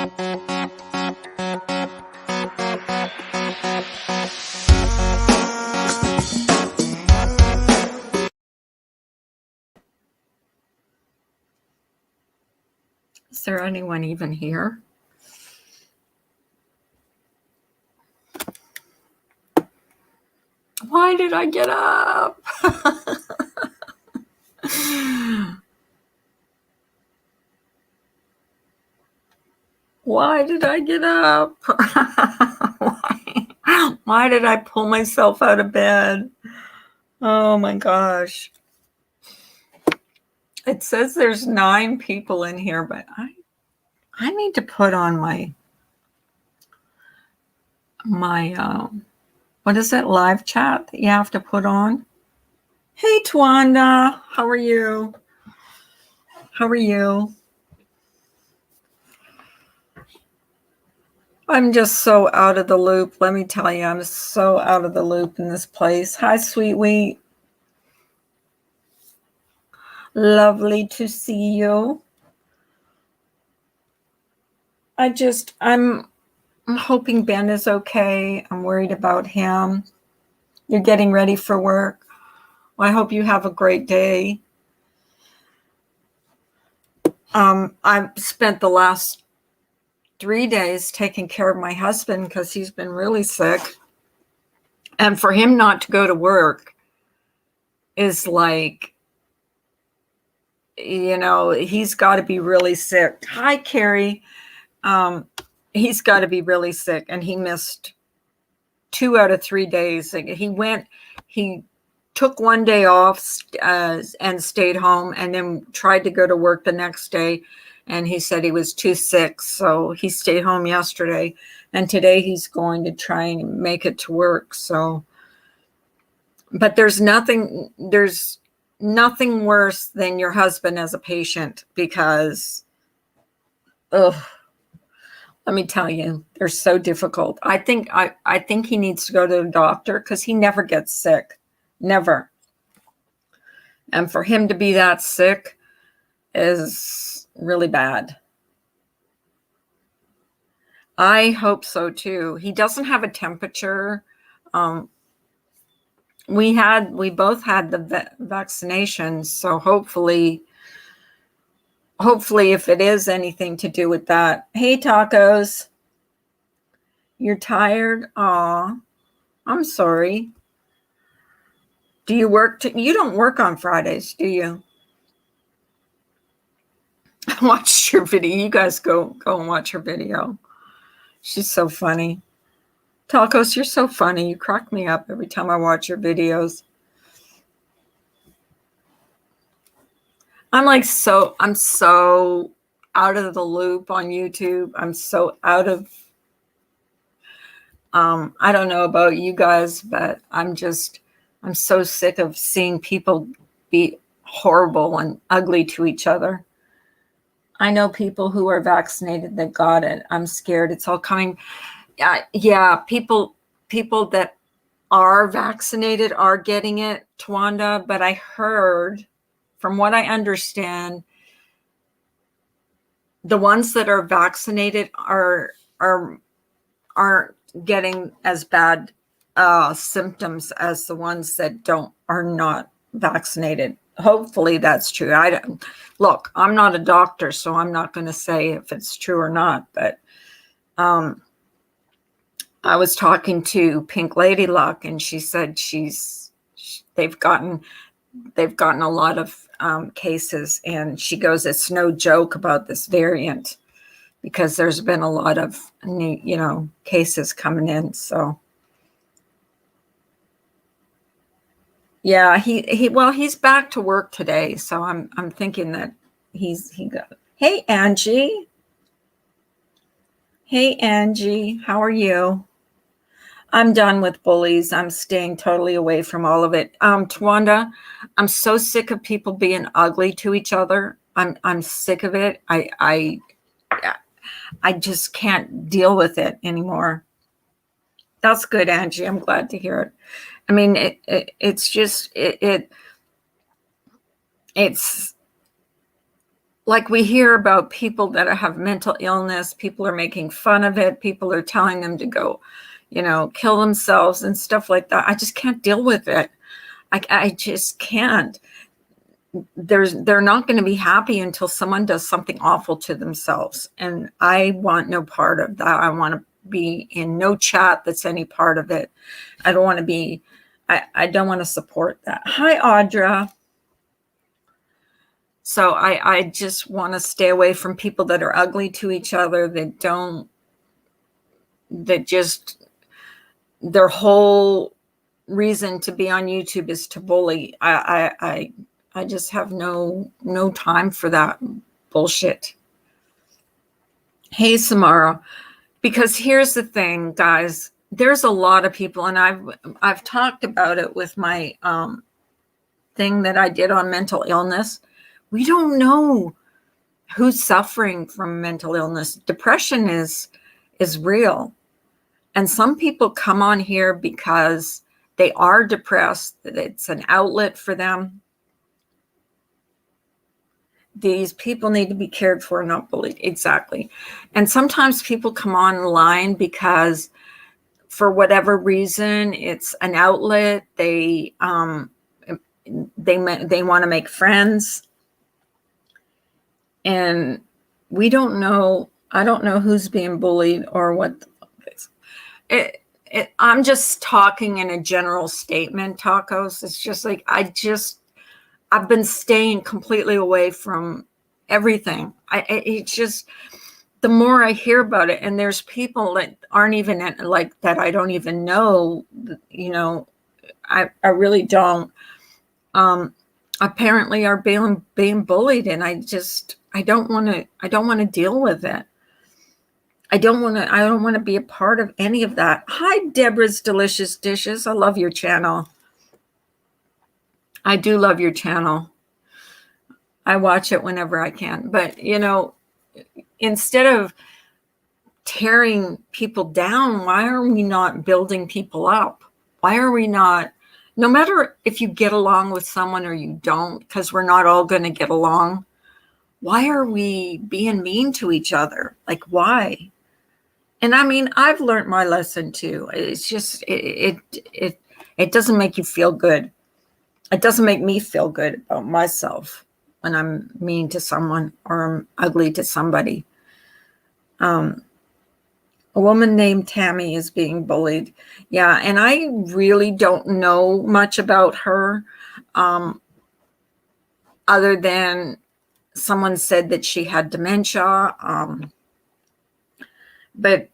Is there anyone even here? Why did I get up? Why did I get up? Why did I pull myself out of bed? Oh my gosh. It says there's 9 people in here, but I need to put on my what is it, live chat that you have to put on? Hey, Twanda, how are you? How are you? I'm just so out of the loop. Let me tell you, I'm so out of the loop in this place. Hi, Sweet Wheat. Lovely to see you. I'm hoping Ben is okay. I'm worried about him. You're getting ready for work. Well, I hope you have a great day. I've spent the last 3 days taking care of my husband because he's been really sick. And for him not to go to work is like, you know, he's got to be really sick. Hi, Carrie. He's got to be really sick. And he missed 2 out of 3 days. He took 1 day off and stayed home and then tried to go to work the next day. And he said he was too sick. So he stayed home yesterday. And today he's going to try and make it to work. So, but there's nothing worse than your husband as a patient because, let me tell you, they're so difficult. I think he needs to go to the doctor because he never gets sick. Never. And for him to be that sick is really bad. I hope so too. He doesn't have a temperature. We both had the vaccinations, so hopefully if it is anything to do with that. Hey, Tacos. You're tired? Aw, I'm sorry. Do you work? You don't work on Fridays, do you? I watched your video. You guys go and watch her video. She's so funny. Tacos, you're so funny. You crack me up every time I watch your videos. I'm so out of the loop on YouTube. I'm so out of, I don't know about you guys, but I'm so sick of seeing people be horrible and ugly to each other. I know people who are vaccinated that got it. I'm scared. It's all coming. Yeah, people that are vaccinated are getting it, Twanda. But I heard, from what I understand, the ones that are vaccinated aren't getting as bad symptoms as the ones that are not vaccinated. Hopefully that's true. Look, I'm not a doctor, so I'm not going to say if it's true or not, but I was talking to Pink Lady Luck, and she said they've gotten a lot of cases, and she goes, it's no joke about this variant because there's been a lot of new, cases coming in. So yeah, he's back to work today. So I'm thinking that he got. Hey, Angie. Hey, Angie, how are you? I'm done with bullies. I'm staying totally away from all of it. Twanda, I'm so sick of people being ugly to each other. I'm sick of it. I just can't deal with it anymore. That's good, Angie. I'm glad to hear it. I mean, it's like we hear about people that have mental illness, people are making fun of it, people are telling them to go, kill themselves and stuff like that. I just can't deal with it. I just can't. They're not going to be happy until someone does something awful to themselves. And I want no part of that. I want to be in no chat that's any part of it. I don't want to be, I don't want to support that. Hi, Audra. So I just want to stay away from people that are ugly to each other, that just, their whole reason to be on YouTube is to bully. I just have no time for that bullshit. Hey, Samara, because here's the thing, guys, there's a lot of people, and I've talked about it with my thing that I did on mental illness. We don't know who's suffering from mental illness. Depression is real. And some people come on here because they are depressed. It's an outlet for them. These people need to be cared for, not bullied. Exactly. And sometimes people come online because for whatever reason, it's an outlet. They want to make friends. And we don't know. I don't know who's being bullied or what the fuck is. I'm just talking in a general statement, Tacos. It's just like, I've been staying completely away from everything. It's just, the more I hear about it, and there's people that aren't even like that, I don't even know, I really don't, apparently are being bullied. And I don't want to deal with it. I don't want to be a part of any of that. Hi, Deborah's Delicious Dishes. I love your channel. I do love your channel. I watch it whenever I can. But, instead of tearing people down, why are we not building people up? Why are we not, no matter if you get along with someone or you don't, because we're not all going to get along, why are we being mean to each other? Like, why? And I mean, I've learned my lesson too. It's just, it doesn't make you feel good. It doesn't make me feel good about myself when I'm mean to someone or I'm ugly to somebody. A woman named Tammy is being bullied. Yeah, and I really don't know much about her, other than someone said that she had dementia. But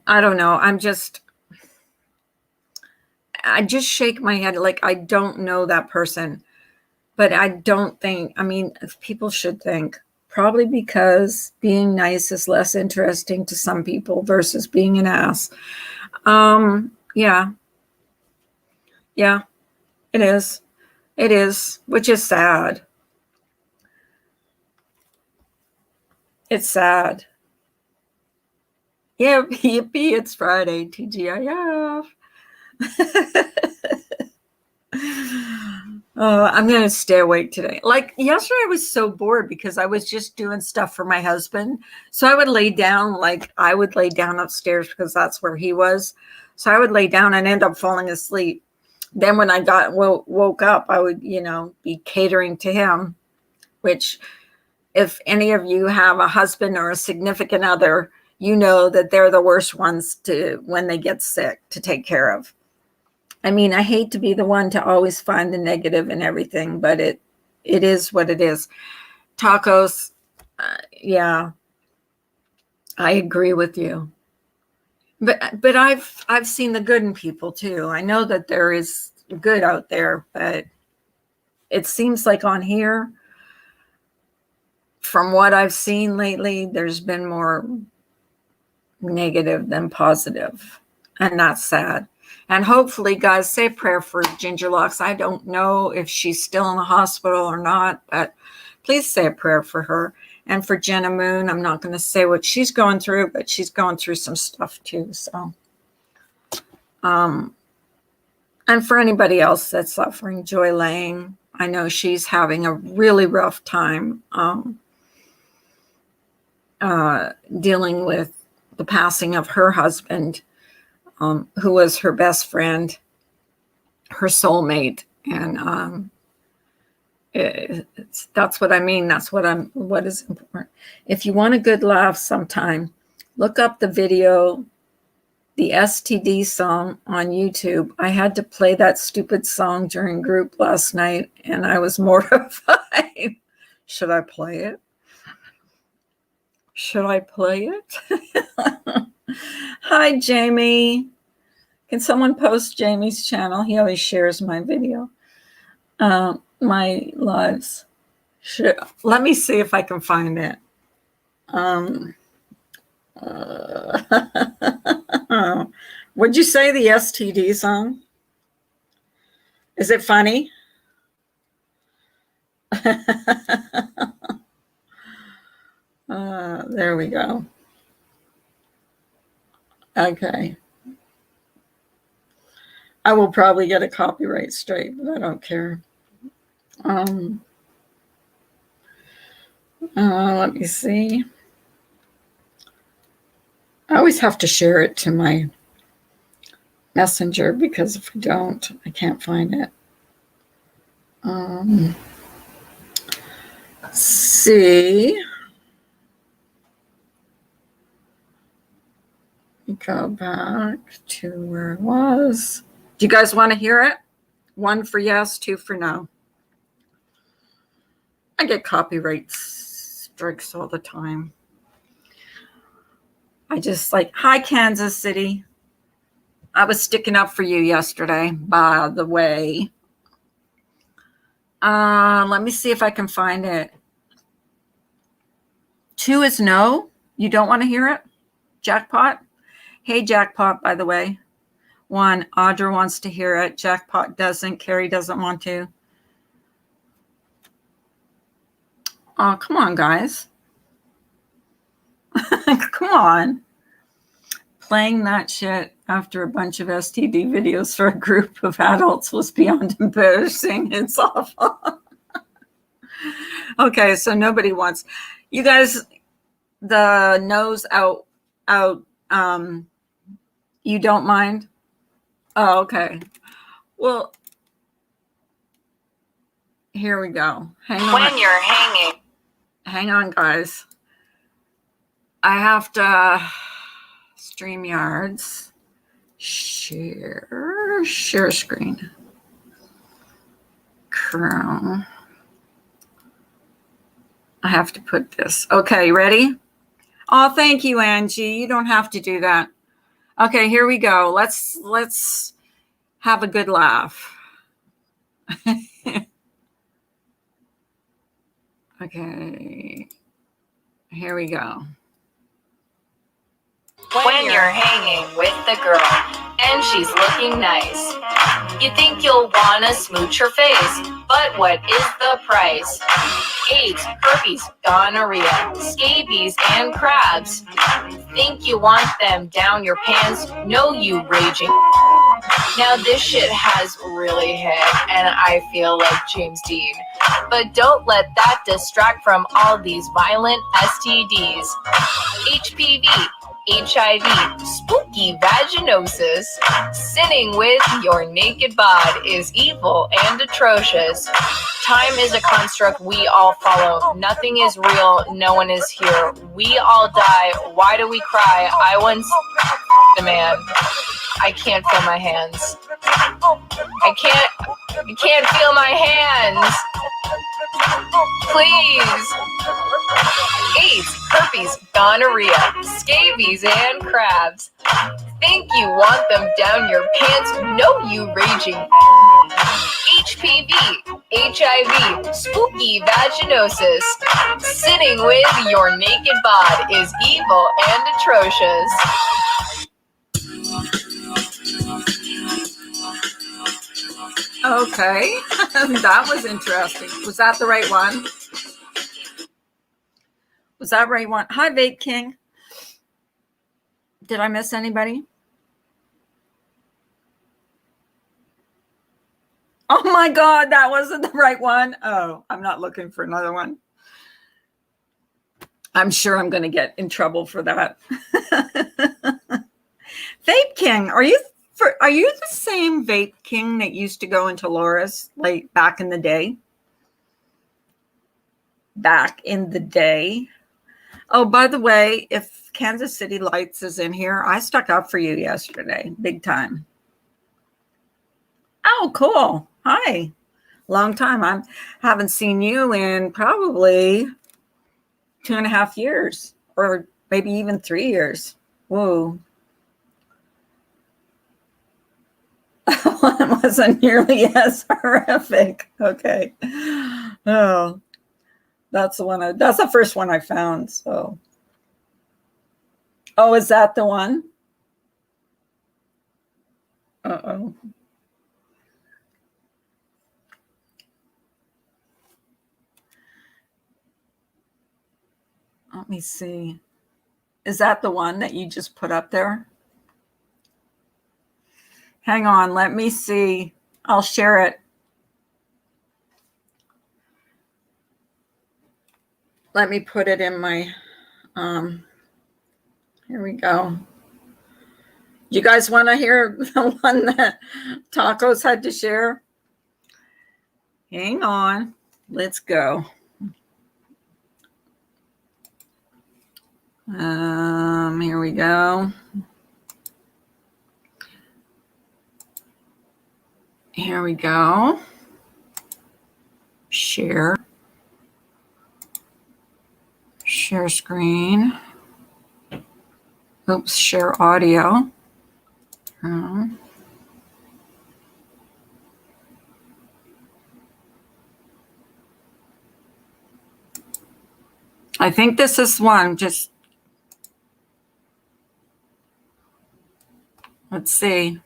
I don't know. I just shake my head like I don't know that person. But I don't think, people should think, probably because being nice is less interesting to some people versus being an ass. Yeah, it is. It is, which is sad. It's sad. Yeah, yippee, it's Friday, TGIF. Oh, I'm going to stay awake today. Like yesterday, I was so bored because I was just doing stuff for my husband. So I would lay down, upstairs because that's where he was. So I would lay down and end up falling asleep. Then when I woke up, I would, be catering to him, which if any of you have a husband or a significant other, you know that they're the worst ones when they get sick to take care of. I hate to be the one to always find the negative in everything, but it is what it is. Tacos, yeah, I agree with you. But I've seen the good in people too. I know that there is good out there, but it seems like on here, from what I've seen lately, there's been more negative than positive, and that's sad. And hopefully, guys, say a prayer for Ginger Locks. I don't know if she's still in the hospital or not, but please say a prayer for her. And for Jenna Moon, I'm not going to say what she's going through, but she's going through some stuff too. So, and for anybody else that's suffering, Joy Lang, I know she's having a really rough time dealing with the passing of her husband, who was her best friend, her soulmate. And that's what I mean. That's what is important. If you want a good laugh sometime, look up the video, the STD song on YouTube. I had to play that stupid song during group last night, and I was mortified. Should I play it? Should I play it? Hi, Jamie. Can someone post Jamie's channel? He always shares my video, my lives. Let me see if I can find it. Would you say the STD song? Is it funny? There we go. Okay. I will probably get a copyright strike, but I don't care. Let me see. I always have to share it to my messenger, because if I don't, I can't find it. Let's see. Go back to where it was. Do you guys want to hear it? 1 for yes, 2 for no. I get copyright strikes all the time. I just like, hi, Kansas City. I was sticking up for you yesterday, by the way. Let me see if I can find it. 2 is no. You don't want to hear it? Jackpot? Hey, Jackpot, by the way. 1, Audra wants to hear it. Jackpot doesn't. Carrie doesn't want to. Oh, come on, guys. Come on. Playing that shit after a bunch of STD videos for a group of adults was beyond embarrassing. It's awful. Okay, so nobody wants. You guys, the nose out. You don't mind? Oh, okay. Well, here we go. Hang on. When you're hanging. Hang on, guys. I have to StreamYards. Share screen. Chrome. I have to put this. Okay, ready? Oh, thank you, Angie. You don't have to do that. Okay, here we go. Let's have a good laugh. Okay, here we go. When you're hanging with the girl and she's looking nice, you think you'll wanna smooch her face, but what is the price? AIDS, herpes, gonorrhea, scabies, and crabs. Think you want them down your pants? No, you raging. Now this shit has really hit, and I feel like James Dean. But don't let that distract from all these violent STDs. HPV, HIV, spooky vaginosis. Sinning with your naked bod is evil and atrocious. Time is a construct we all follow. Nothing is real, no one is here. We all die, why do we cry? I once a man. I can't feel my hands. I can't feel my hands. Please. AIDS, herpes, gonorrhea, scabies, and crabs. Think you want them down your pants? No, you raging. HPV, HIV, spooky vaginosis. Sitting with your naked bod is evil and atrocious. Okay, that was interesting. Was that the right one? Was that right one? Hi, Vape King. Did I miss anybody? Oh my God, that wasn't the right one. Oh, I'm not looking for another one. I'm sure I'm going to get in trouble for that. Vape King, are you the same Vape King that used to go into Laura's like back in the day? Back in the day. Oh, by the way, if Kansas City Lights is in here, I stuck up for you yesterday, big time. Oh, cool. Hi. Long time. I haven't seen you in probably 2.5 years, or maybe even 3 years. Whoa. One wasn't nearly as horrific. Okay. Oh, that's the first one I found. So, oh, is that the one? Uh-oh. Let me see. Is that the one that you just put up there? Hang on, let me see. I'll share it. Let me put it in my, here we go. You guys want to hear the one that Tacos had to share? Hang on, let's go. Here we go. Here we go. Share. Share screen. Oops, share audio. I think this is one. Just let's see.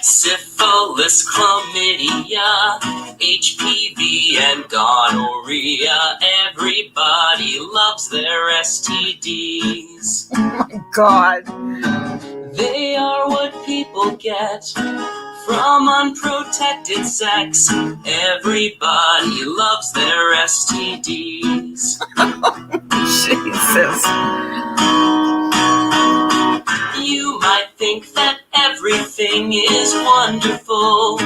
Syphilis, chlamydia, HPV, and gonorrhea. Everybody loves their STDs. Oh my God. They are what people get from unprotected sex. Everybody loves their STDs. Jesus. You might think that everything is wonderful,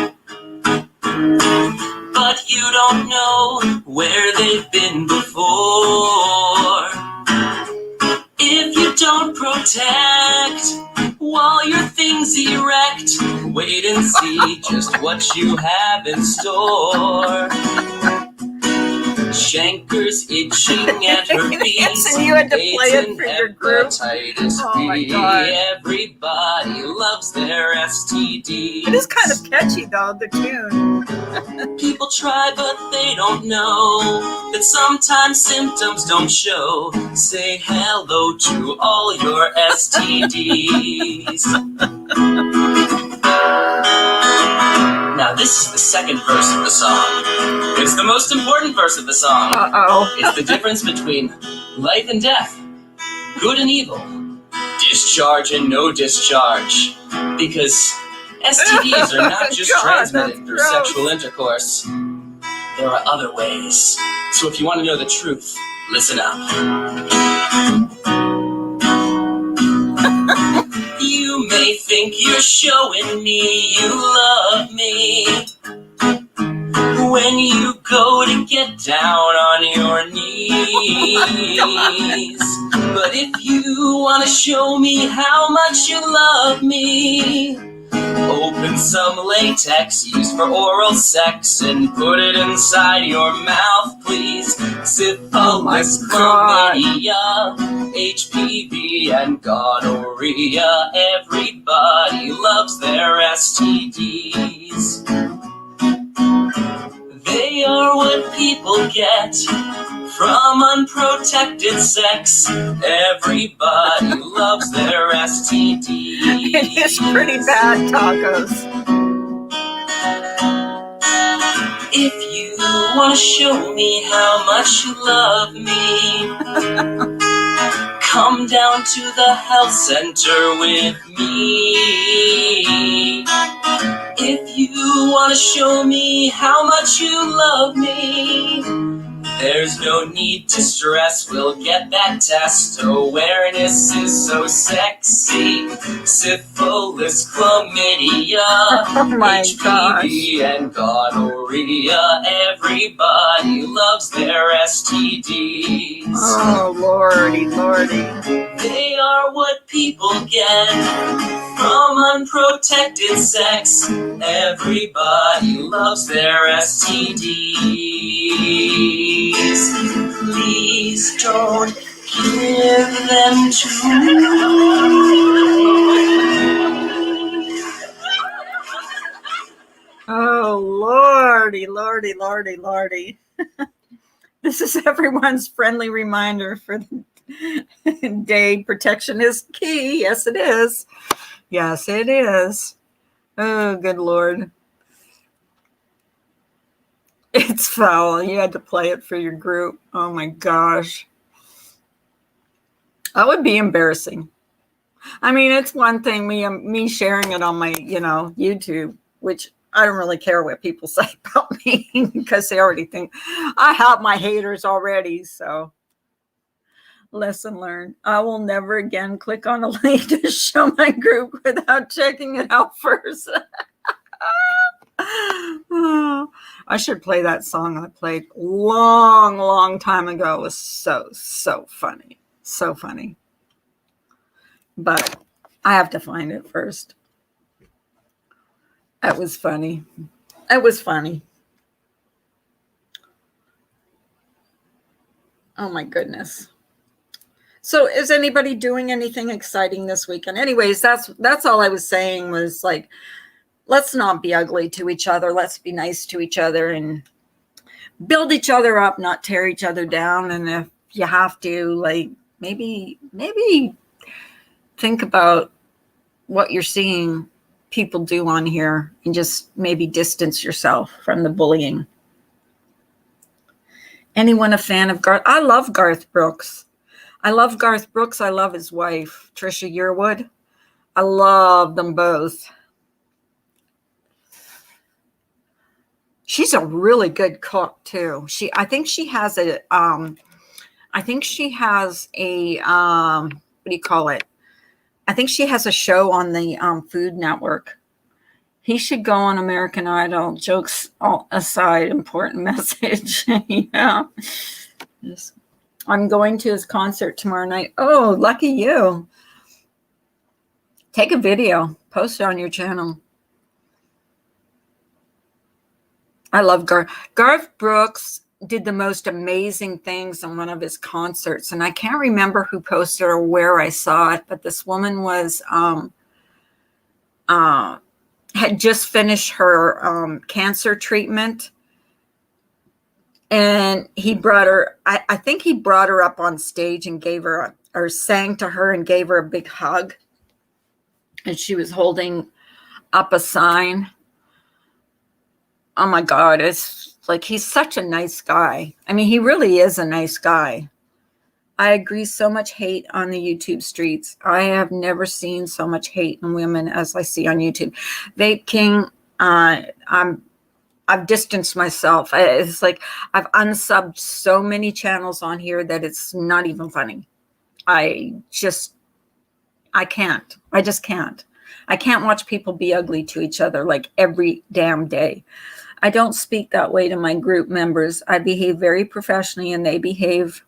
but you don't know where they've been before. If you don't protect while your things erect, wait and see just what you have in store. Chancres, itching, and herpes, And you had to play it AIDS, for and your group. hepatitis Oh my B. God. Everybody loves their STD. It is kind of catchy though, the tune. People try, but they don't know that sometimes symptoms don't show. Say hello to all your STDs. Now, this is the second verse of the song. It's the most important verse of the song. Uh-oh. It's the difference between life and death, good and evil, discharge and no discharge. Because STDs are not just God, transmitted that's through gross. sexual intercourse. There are other ways. So if you want to know the truth, listen up. You may think you're showing me you love me when you go to get down on your knees. But if you want to show me how much you love me, open some latex used for oral sex and put it inside your mouth, please. Syphilis, chlamydia, HPV, and gonorrhea. Everybody loves their STDs. They are what people get from unprotected sex. Everybody loves their STDs. It is pretty bad, tacos. If you want to show me how much you love me, come down to the health center with me. If you want to show me how much you love me, there's no need to stress, we'll get that test. Awareness is so sexy. Syphilis, chlamydia, Oh my HPV, and gonorrhea. Everybody loves their STDs. Oh, lordy, lordy. They are what people get from unprotected sex. Everybody loves their STDs. Please don't give them to me. Oh, lordy, lordy, lordy, lordy. This is everyone's friendly reminder for the day. Protection is key. Yes, it is. Yes, it is. Oh, good Lord. It's foul. You had to play it for your group. Oh my gosh. That would be embarrassing. I mean, it's one thing me sharing it on my, YouTube, which I don't really care what people say about me because they already think I have my haters already. So lesson learned. I will never again click on a link to show my group without checking it out first. Oh, I should play that song I played long time ago. It was so funny. So funny. But I have to find it first. That was funny. It was funny. Oh my goodness. So is anybody doing anything exciting this weekend? Anyways, that's all I was saying was like, let's not be ugly to each other. Let's be nice to each other and build each other up, not tear each other down. And if you have to, like, maybe think about what you're seeing people do on here and just maybe distance yourself from the bullying. Anyone a fan of Garth? I love Garth Brooks. I love Garth Brooks. I love his wife, Trisha Yearwood. I love them both. She's a really good cook too. I think she has a what do you call it? I think she has a show on the Food Network. He should go on American Idol. Jokes all aside, important message. Yeah. Yes. I'm going to his concert tomorrow night. Oh, lucky you. Take a video, post it on your channel. I love Garth Brooks did the most amazing things in one of his concerts. And I can't remember who posted or where I saw it, but this woman was had just finished her cancer treatment. And he brought her, I think he brought her up on stage and gave her or sang to her and gave her a big hug. And she was holding up a sign. Oh my God, it's like he's such a nice guy. I mean, he really is a nice guy. I agree, so much hate on the YouTube streets. I have never seen so much hate in women as I see on YouTube. Vape King, I've distanced myself. It's like I've unsubbed so many channels on here that it's not even funny. I just can't. I just can't. I can't watch people be ugly to each other like every damn day. I don't speak that way to my group members. I behave very professionally and they behave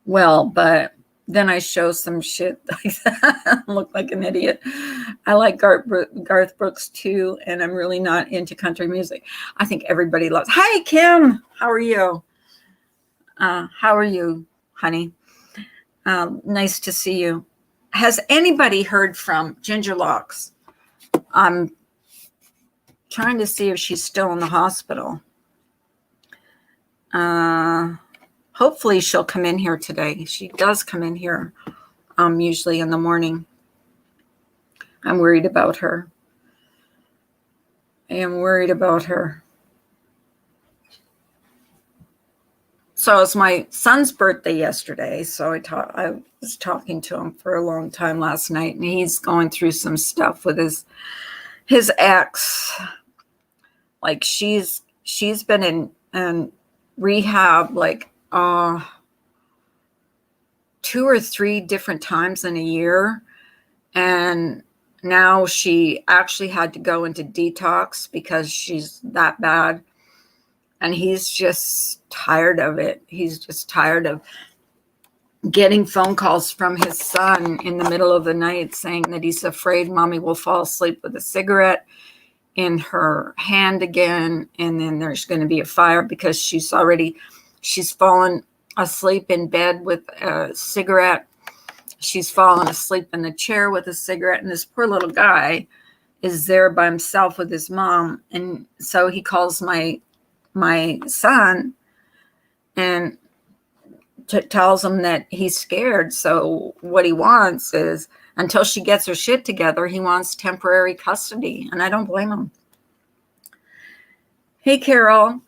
well, but then I show some shit like that. Look like an idiot. I like Garth Brooks too, and I'm really not into country music. I think everybody loves. Hi, Kim. How are you? How are you, honey? Nice to see you. Has anybody heard from Ginger Locks? I'm trying to see if she's still in the hospital. hopefully she'll come in here today. She does come in here usually in the morning. I'm worried about her. I am worried about her. So it was my son's birthday yesterday. So I was talking to him for a long time last night, and he's going through some stuff with his ex. Like she's been in rehab like 2 or 3 different times in a year, and now she actually had to go into detox because she's that bad. And he's just tired of it. He's just tired of getting phone calls from his son in the middle of the night saying that he's afraid mommy will fall asleep with a cigarette in her hand again. And then there's going to be a fire because she's fallen asleep in bed with a cigarette. She's fallen asleep in the chair with a cigarette. And this poor little guy is there by himself with his mom. And so he calls my son and tells him that he's scared. So what he wants is, until she gets her shit together, he wants temporary custody. And I don't blame him. Hey, Carol.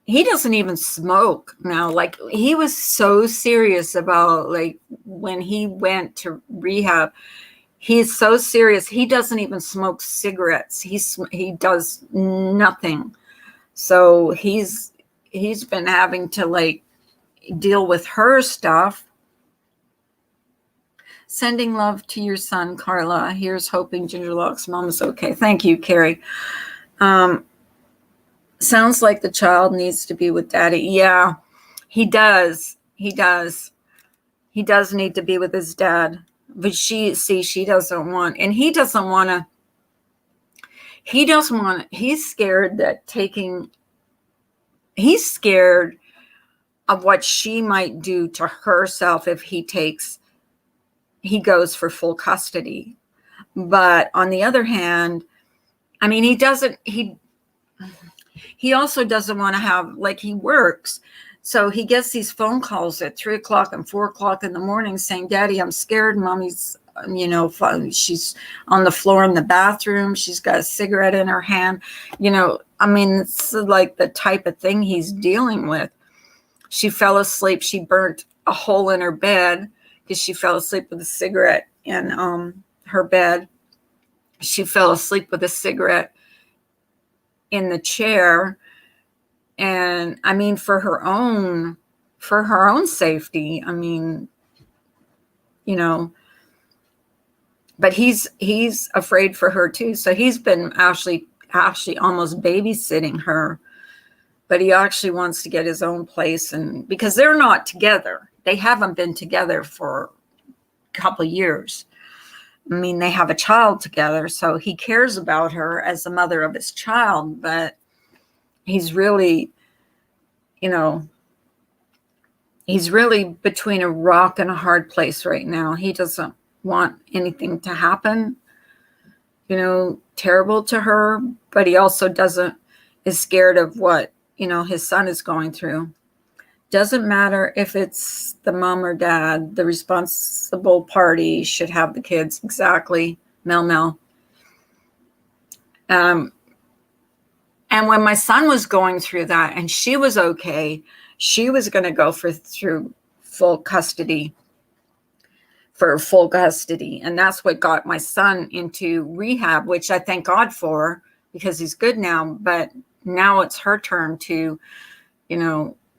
He doesn't even smoke now. Like, he was so serious about, like, when he went to rehab, he's so serious. He doesn't even smoke cigarettes. He does nothing. So he's been having to, like, deal with her stuff. Sending love to your son, Carla. Here's hoping Gingerlock's mom is okay. Thank you, Carrie. Sounds like the child needs to be with daddy. Yeah, he does. He does. He does need to be with his dad. But she doesn't want, and he doesn't want to. He's scared he's scared of what she might do to herself if he goes for full custody. But on the other hand, I mean, he also doesn't want to have, like, he works. So he gets these phone calls at 3 o'clock and 4 o'clock in the morning saying, Daddy, I'm scared. Mommy's, she's on the floor in the bathroom. She's got a cigarette in her hand. I mean, it's like the type of thing he's dealing with. She fell asleep. She burnt a hole in her bed because she fell asleep with a cigarette in her bed. She fell asleep with a cigarette in the chair. And I mean, for her own safety, I mean, but he's afraid for her too. So he's been actually almost babysitting her, but he actually wants to get his own place. And because they're not together, they haven't been together for a couple of years. I mean, they have a child together, so he cares about her as the mother of his child, but he's really, he's really between a rock and a hard place right now. He doesn't want anything to happen, terrible to her, but he also is scared of what, his son is going through. Doesn't matter if it's the mom or dad, the responsible party should have the kids. Exactly, Mel. And when my son was going through that and she was okay, she was going to go through full custody. And that's what got my son into rehab, which I thank God for because he's good now. But now it's her turn to,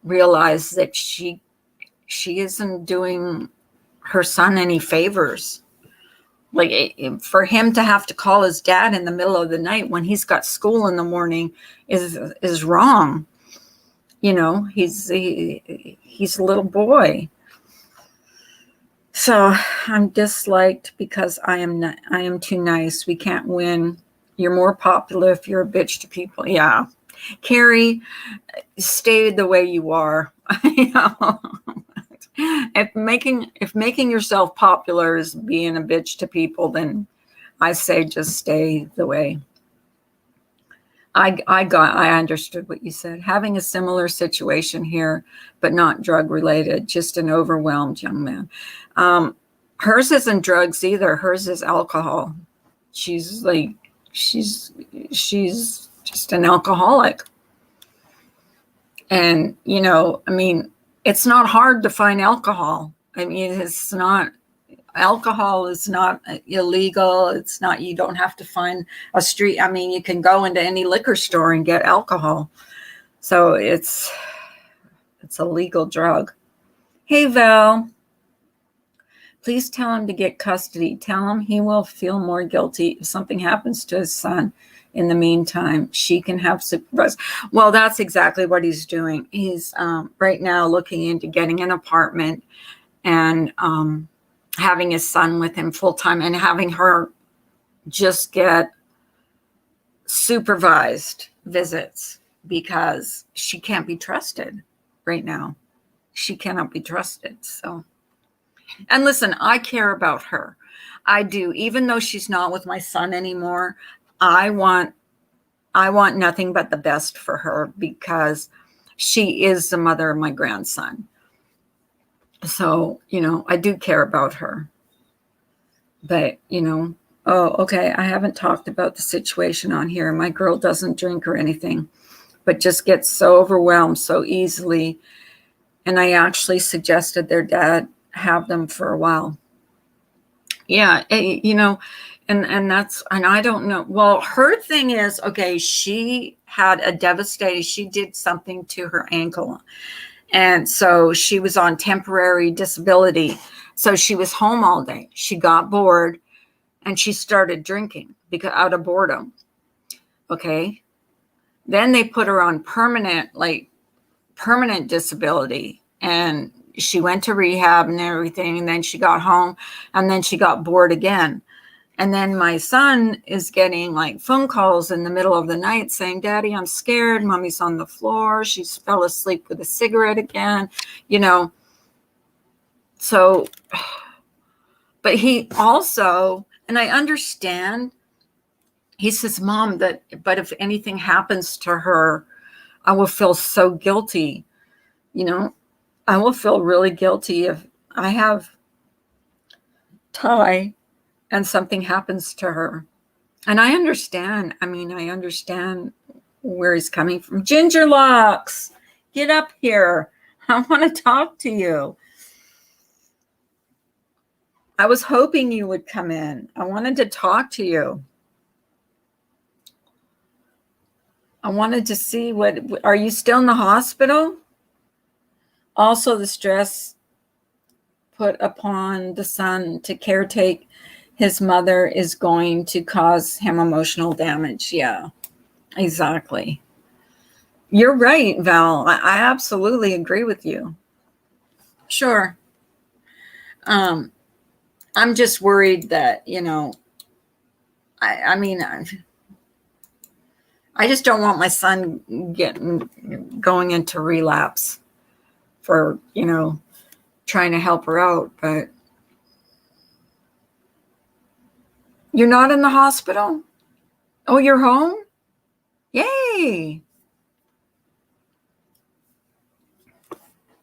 realize that she isn't doing her son any favors. Like, for him to have to call his dad in the middle of the night when he's got school in the morning is wrong. He's a little boy. So I'm disliked because I am too nice. We can't win. You're more popular if you're a bitch to people. Yeah. Carrie, stay the way you are. If making yourself popular is being a bitch to people, then I say just stay the way. I understood what you said. Having a similar situation here, but not drug related, just an overwhelmed young man. Hers isn't drugs either. Hers is alcohol. She's like, she's just an alcoholic. And, you know, I mean, it's not hard to find alcohol. I mean, it's not, alcohol is not illegal. It's not, you don't have to find a street. I mean, you can go into any liquor store and get alcohol. So it's a legal drug. Hey, Val, please tell him to get custody. Tell him he will feel more guilty if something happens to his son. In the meantime, she can have supervised. Well, that's exactly what he's doing. He's right now looking into getting an apartment and having his son with him full time and having her just get supervised visits because she can't be trusted right now. She cannot be trusted. So, and listen, I care about her. I do. Even though she's not with my son anymore, I want nothing but the best for her because she is the mother of my grandson. So, you know, I do care about her. But, you know, oh, okay, I haven't talked about the situation on here. My girl doesn't drink or anything, but just gets so overwhelmed so easily. And I actually suggested their dad have them for a while. Yeah, you know, and I don't know. Well, her thing is, okay, she had a devastating, she did something to her ankle. And so she was on temporary disability. So she was home all day. She got bored and she started drinking because out of boredom. Okay. Then they put her on permanent disability, and she went to rehab and everything. And then she got home and then she got bored again. And then my son is getting like phone calls in the middle of the night saying, Daddy, I'm scared. Mommy's on the floor. She fell asleep with a cigarette again, you know. So, but he also, and I understand, he says, Mom, but if anything happens to her, I will feel so guilty. You know, I will feel really guilty if I have Ty and something happens to her. And I understand. I mean, I understand where he's coming from. Ginger Locks, get up here. I want to talk to you. I was hoping you would come in. I wanted to talk to you. I wanted to see are you still in the hospital? Also, the stress put upon the son to caretake his mother is going to cause him emotional damage. Yeah, exactly. You're right, Val. I absolutely agree with you. Sure. I'm just worried that, you know, I mean, I just don't want my son going into relapse for, you know, trying to help her out, but you're not in the hospital? Oh, you're home? Yay.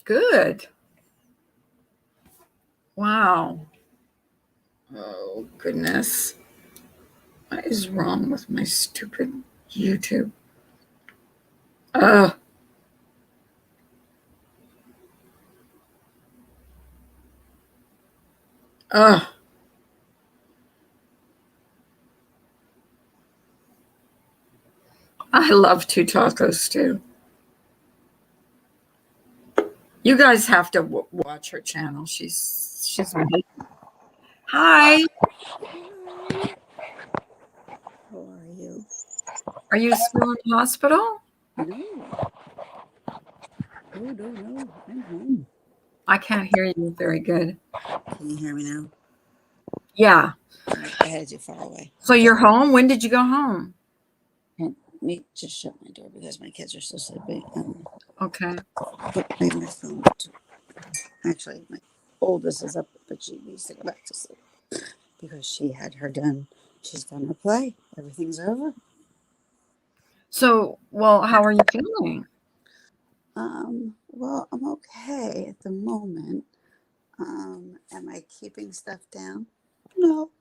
Good. Wow. Oh, goodness. What is wrong with my stupid YouTube? Ugh. Ugh. I love two tacos too. You guys have to watch her channel. She's amazing. Hi. How are you? Are you still in the hospital? No. Oh, no. I'm home. I can't hear you very good. Can you hear me now? Yeah. I had you far away. So you're home? When did you go home? Let me just shut my door because my kids are still sleeping. Okay. Put my phone. Actually, my oldest is up, but she needs to go back to sleep because she had her done. She's done her play. Everything's over. So, well, how are you feeling? Well, I'm okay at the moment. Am I keeping stuff down? No.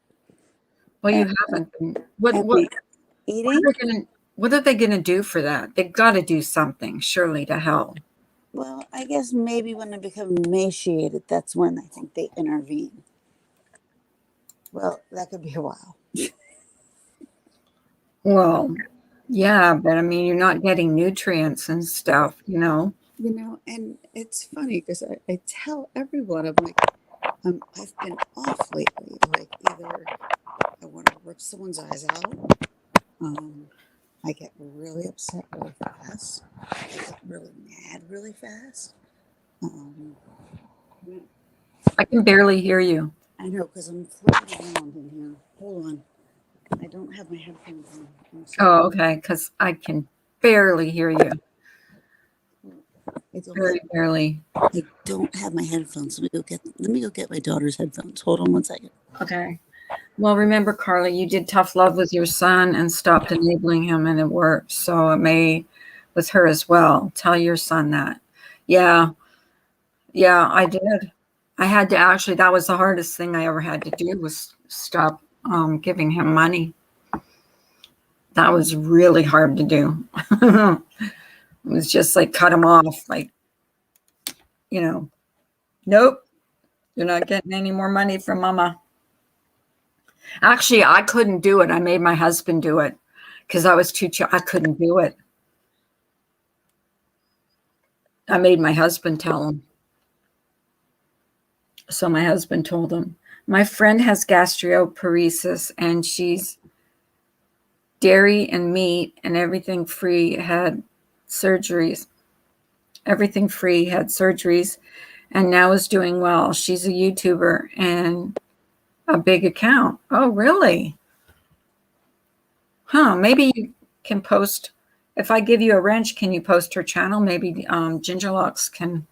Well, Am, you haven't been. What am what I what are eating? they gonna what are they gonna do for that? They've got to do something, surely, to help. Well, I guess maybe when I become emaciated, that's when I think they intervene. Well, that could be a while. Well, yeah, but I mean, you're not getting nutrients and stuff, you know. And it's funny because I tell everyone, I'm like, I've been off lately. Like either I want to rip someone's eyes out, um, I get really upset really fast, I get really mad really fast. Um, I can barely hear you. I know because I'm floating around in here. Hold on, I don't have my headphones on. I'm sorry. Oh, okay, because I can barely hear you. I don't Very have barely. I don't have my headphones. Let me go get my daughter's headphones. Hold on one second. Okay. Well, remember, Carly, you did tough love with your son and stopped enabling him, and it worked. So it may with her as well. Tell your son that. Yeah, yeah, I did. I had to actually, that was the hardest thing I ever had to do was stop giving him money. That was really hard to do. It was just like cut him off, like, you know, nope, you're not getting any more money from mama. Actually, I couldn't do it. I made my husband do it because I was I couldn't do it. I made my husband tell him. So my husband told him, my friend has gastroparesis and she's dairy and meat and everything free, had surgeries. Everything free, had surgeries, and now is doing well. She's a YouTuber and a big account. Oh, really? Huh. Maybe you can post. If I give you a wrench, can you post her channel? Maybe Gingerlocks can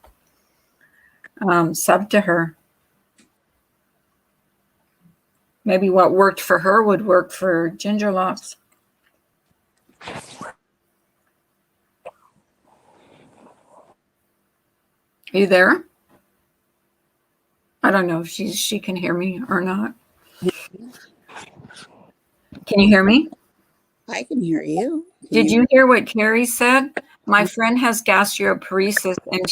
sub to her. Maybe what worked for her would work for Gingerlocks. Are you there? I don't know if she can hear me or not. Can you hear me? I can hear you. Did you hear what Carrie said? My friend has gastroparesis and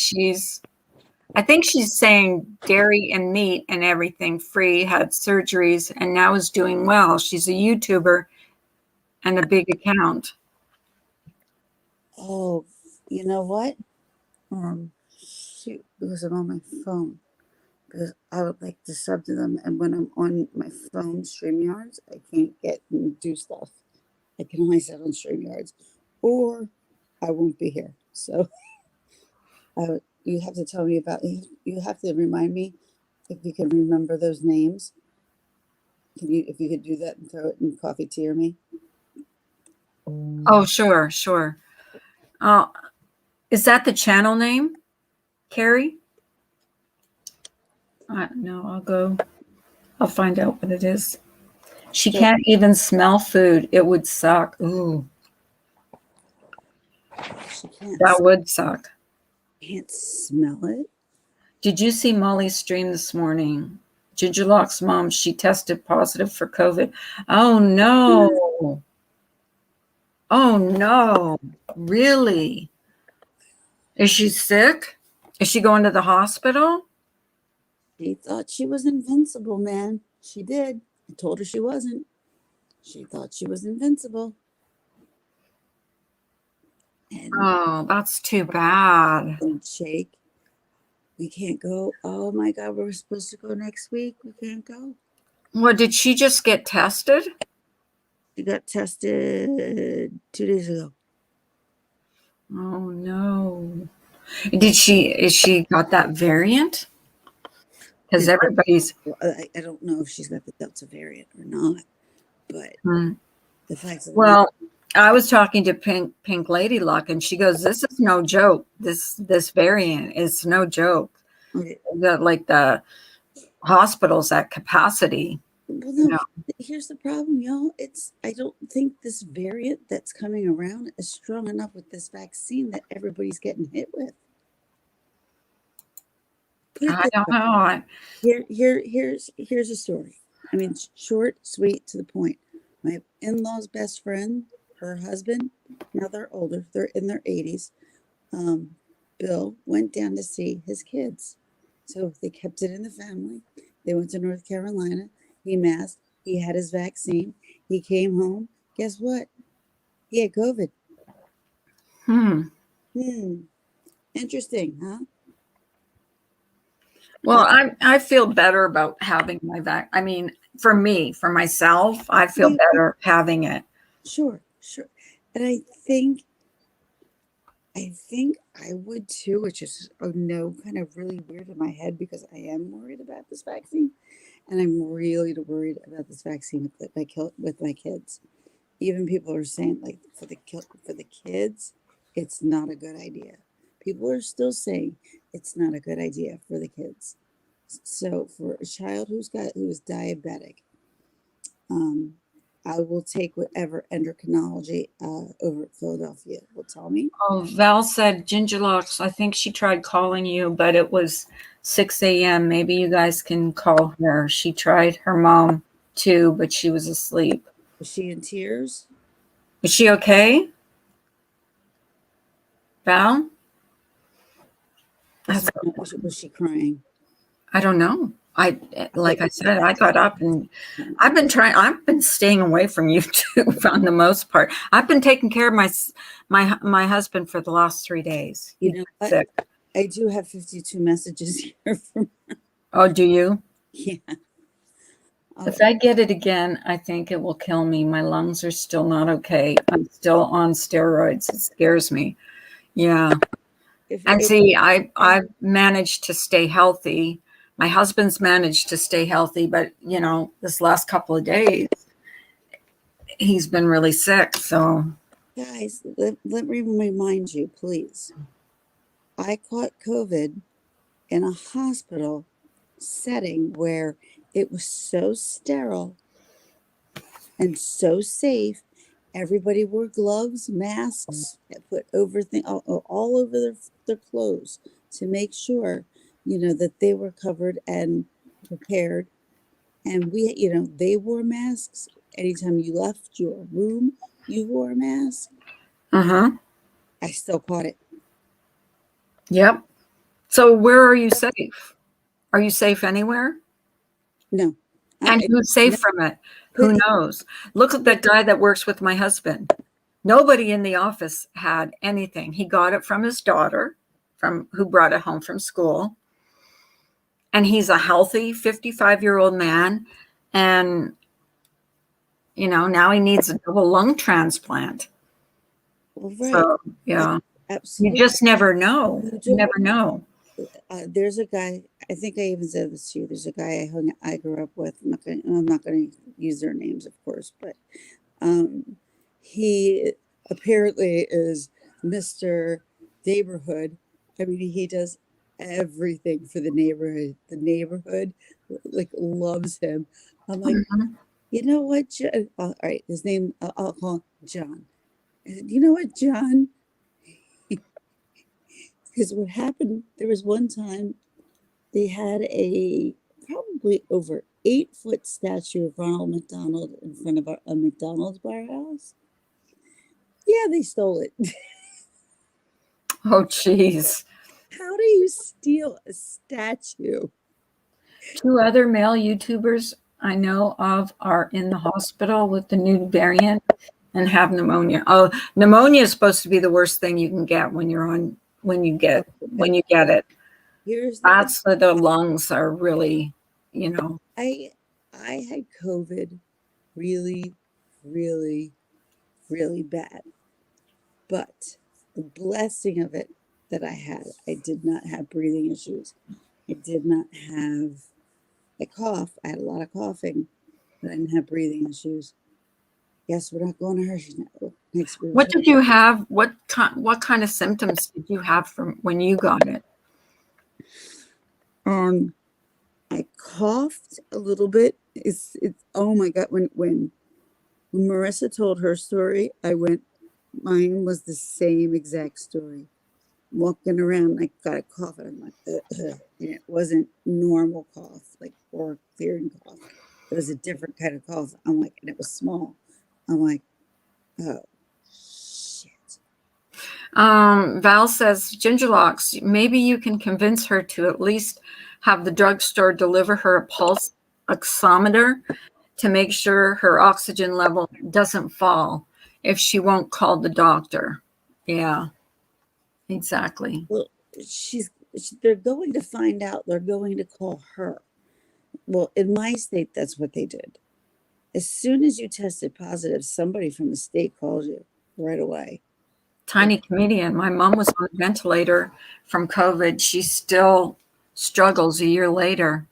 I think she's saying dairy and meat and everything free, had surgeries, and now is doing well. She's a YouTuber and a big account. Oh, you know what? Shoot, because I'm on my phone. Because I would like to sub to them, and when I'm on my phone, StreamYards, I can't get and do stuff. I can only sub on StreamYards, or I won't be here. So you have to tell me about. You have to remind me if you can remember those names. If you could do that and throw it in coffee tea or me? Oh, sure, sure. Is that the channel name, Carrie? No, I'll find out what it is. She can't even smell food. It would suck. Ooh, She can't. that would suck. Can't smell it. Did you see Molly's stream this morning? Gingerlock's mom, she tested positive for COVID. Oh, no. Oh, no. Really? Is she sick? Is she going to the hospital? She thought she was invincible, man. She did. I told her she wasn't. She thought she was invincible. And Oh, that's too bad. shake. We can't go. Oh my God, we're supposed to go next week. We can't go. Well, did she just get tested? She got tested 2 days ago. Oh, no. Is she got that variant? Because everybody's. I don't know if she's got the Delta variant or not, but the fact that. Well, I was talking to Pink Lady Luck, and she goes, "This is no joke. This variant is no joke. Okay. Like the hospitals at capacity." Well, You no, know, here's the problem, y'all. I don't think this variant that's coming around is strong enough with this vaccine that everybody's getting hit with. Put it I this don't way. know. Here's a story. I mean, short, sweet, to the point. My in-law's best friend, her husband, now they're older, they're in their 80s. Bill went down to see his kids. So they kept it in the family. They went to North Carolina. He masked. He had his vaccine. He came home. Guess what? He had COVID. Hmm. Interesting, huh? Well, I feel better about having my vac. I mean, for me, for myself, I feel better having it. Sure. And I think I would too, which is no kind of really weird in my head because I am worried about this vaccine, and I'm really worried about this vaccine with my kids. Even people are saying like for the kids, it's not a good idea. People are still saying it's not a good idea for the kids. So for a child who is diabetic, um, I will take whatever endocrinology over at Philadelphia will tell me. Oh, Val said Ginger Locks. I think she tried calling you, but it was 6 a.m. Maybe you guys can call her. She tried her mom too, but she was asleep. Was she in tears? Is she okay? Val? Was she crying? I don't know. Like I said, I got up and I've been staying away from you too on the most part. I've been taking care of my husband for the last 3 days. You know what? Sick. I do have 52 messages here from. Oh, do you? Yeah. If I get it again, I think it will kill me. My lungs are still not okay. I'm still on steroids. It scares me. Yeah. And see, I've managed to stay healthy. My husband's managed to stay healthy, but this last couple of days, he's been really sick. So, guys, let me remind you, please. I caught COVID in a hospital setting where it was so sterile and so safe. Everybody wore gloves, masks, put everything all over their clothes to make sure, that they were covered and prepared. And they wore masks. Anytime you left your room, you wore a mask. I still caught it. yep. So where are you safe? Are you safe anywhere? No. And who's safe from it? Who knows? Look at that guy that works with my husband. Nobody in the office had anything. He got it from his daughter, who brought it home from school. And he's a healthy 55-year-old man. And, now he needs a double lung transplant. Well, right. So, yeah. Absolutely. You just never know. You never know. There's a guy, I think I even said this to you. There's a guy I grew up with. I'm not going to use their names, of course, but he apparently is Mr. Neighborhood. I mean, he does everything for the neighborhood. The neighborhood loves him. I'm like, you know what, John? All right, his name, I'll call him John. You know what, John? Because what happened, there was one time they had a probably over 8-foot statue of Ronald McDonald in front of a McDonald's bar house. Yeah, they stole it. Oh, geez. How do you steal a statue? 2 other male YouTubers I know of are in the hospital with the new variant and have pneumonia. Oh, pneumonia is supposed to be the worst thing you can get when you get it. That's where the lungs are really, I had COVID really, really, really bad. But the blessing of it that I did not have breathing issues. I did not have a cough. I had a lot of coughing, but I didn't have breathing issues. Yes, we're not going to Hershey's now. What did you have? What kind of symptoms did you have from when you got it? I coughed a little bit It's oh my God. When Marissa told her story, mine was the same exact story. Walking around, I got a cough, and I'm like, ugh. And it wasn't normal cough, like, or clearing cough. It was a different kind of cough. I'm like, and it was small. I'm like, oh shit. Val says, Gingerlocks, maybe you can convince her to at least have the drugstore deliver her a pulse oximeter to make sure her oxygen level doesn't fall if she won't call the doctor. Yeah, exactly. Well, they're going to find out. They're going to call her. Well, in my state, that's what they did. As soon as you tested positive, somebody from the state called you right away. Tiny comedian. My mom was on a ventilator from COVID. She still struggles a year later.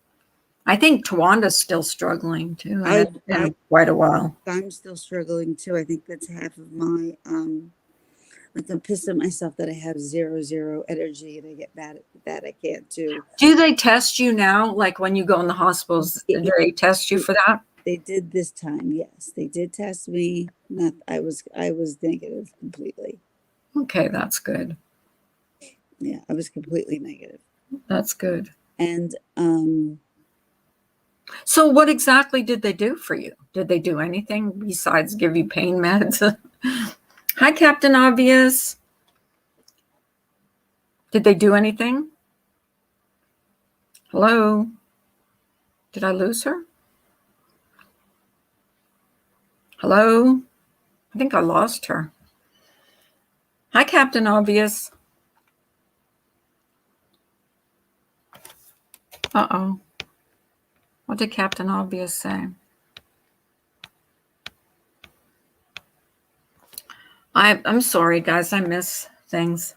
I think Tawanda's still struggling too. And it's been quite a while. I'm still struggling too. I think that's half of my like I'm pissed at myself that I have zero energy and I get bad at that. I can't do. Do they test you now? Like when you go in the hospitals, do they test you for that? They did this time. Yes, they did test me. Not I was negative completely. Okay, that's good. Yeah, I was completely negative. That's good. And so what exactly did they do for you? Did they do anything besides give you pain meds? Hi, Captain Obvious. Did they do anything? Hello? Did I lose her? Hello? I think I lost her. Hi, Captain Obvious. Uh-oh. What did Captain Obvious say? I'm sorry, guys. I miss things.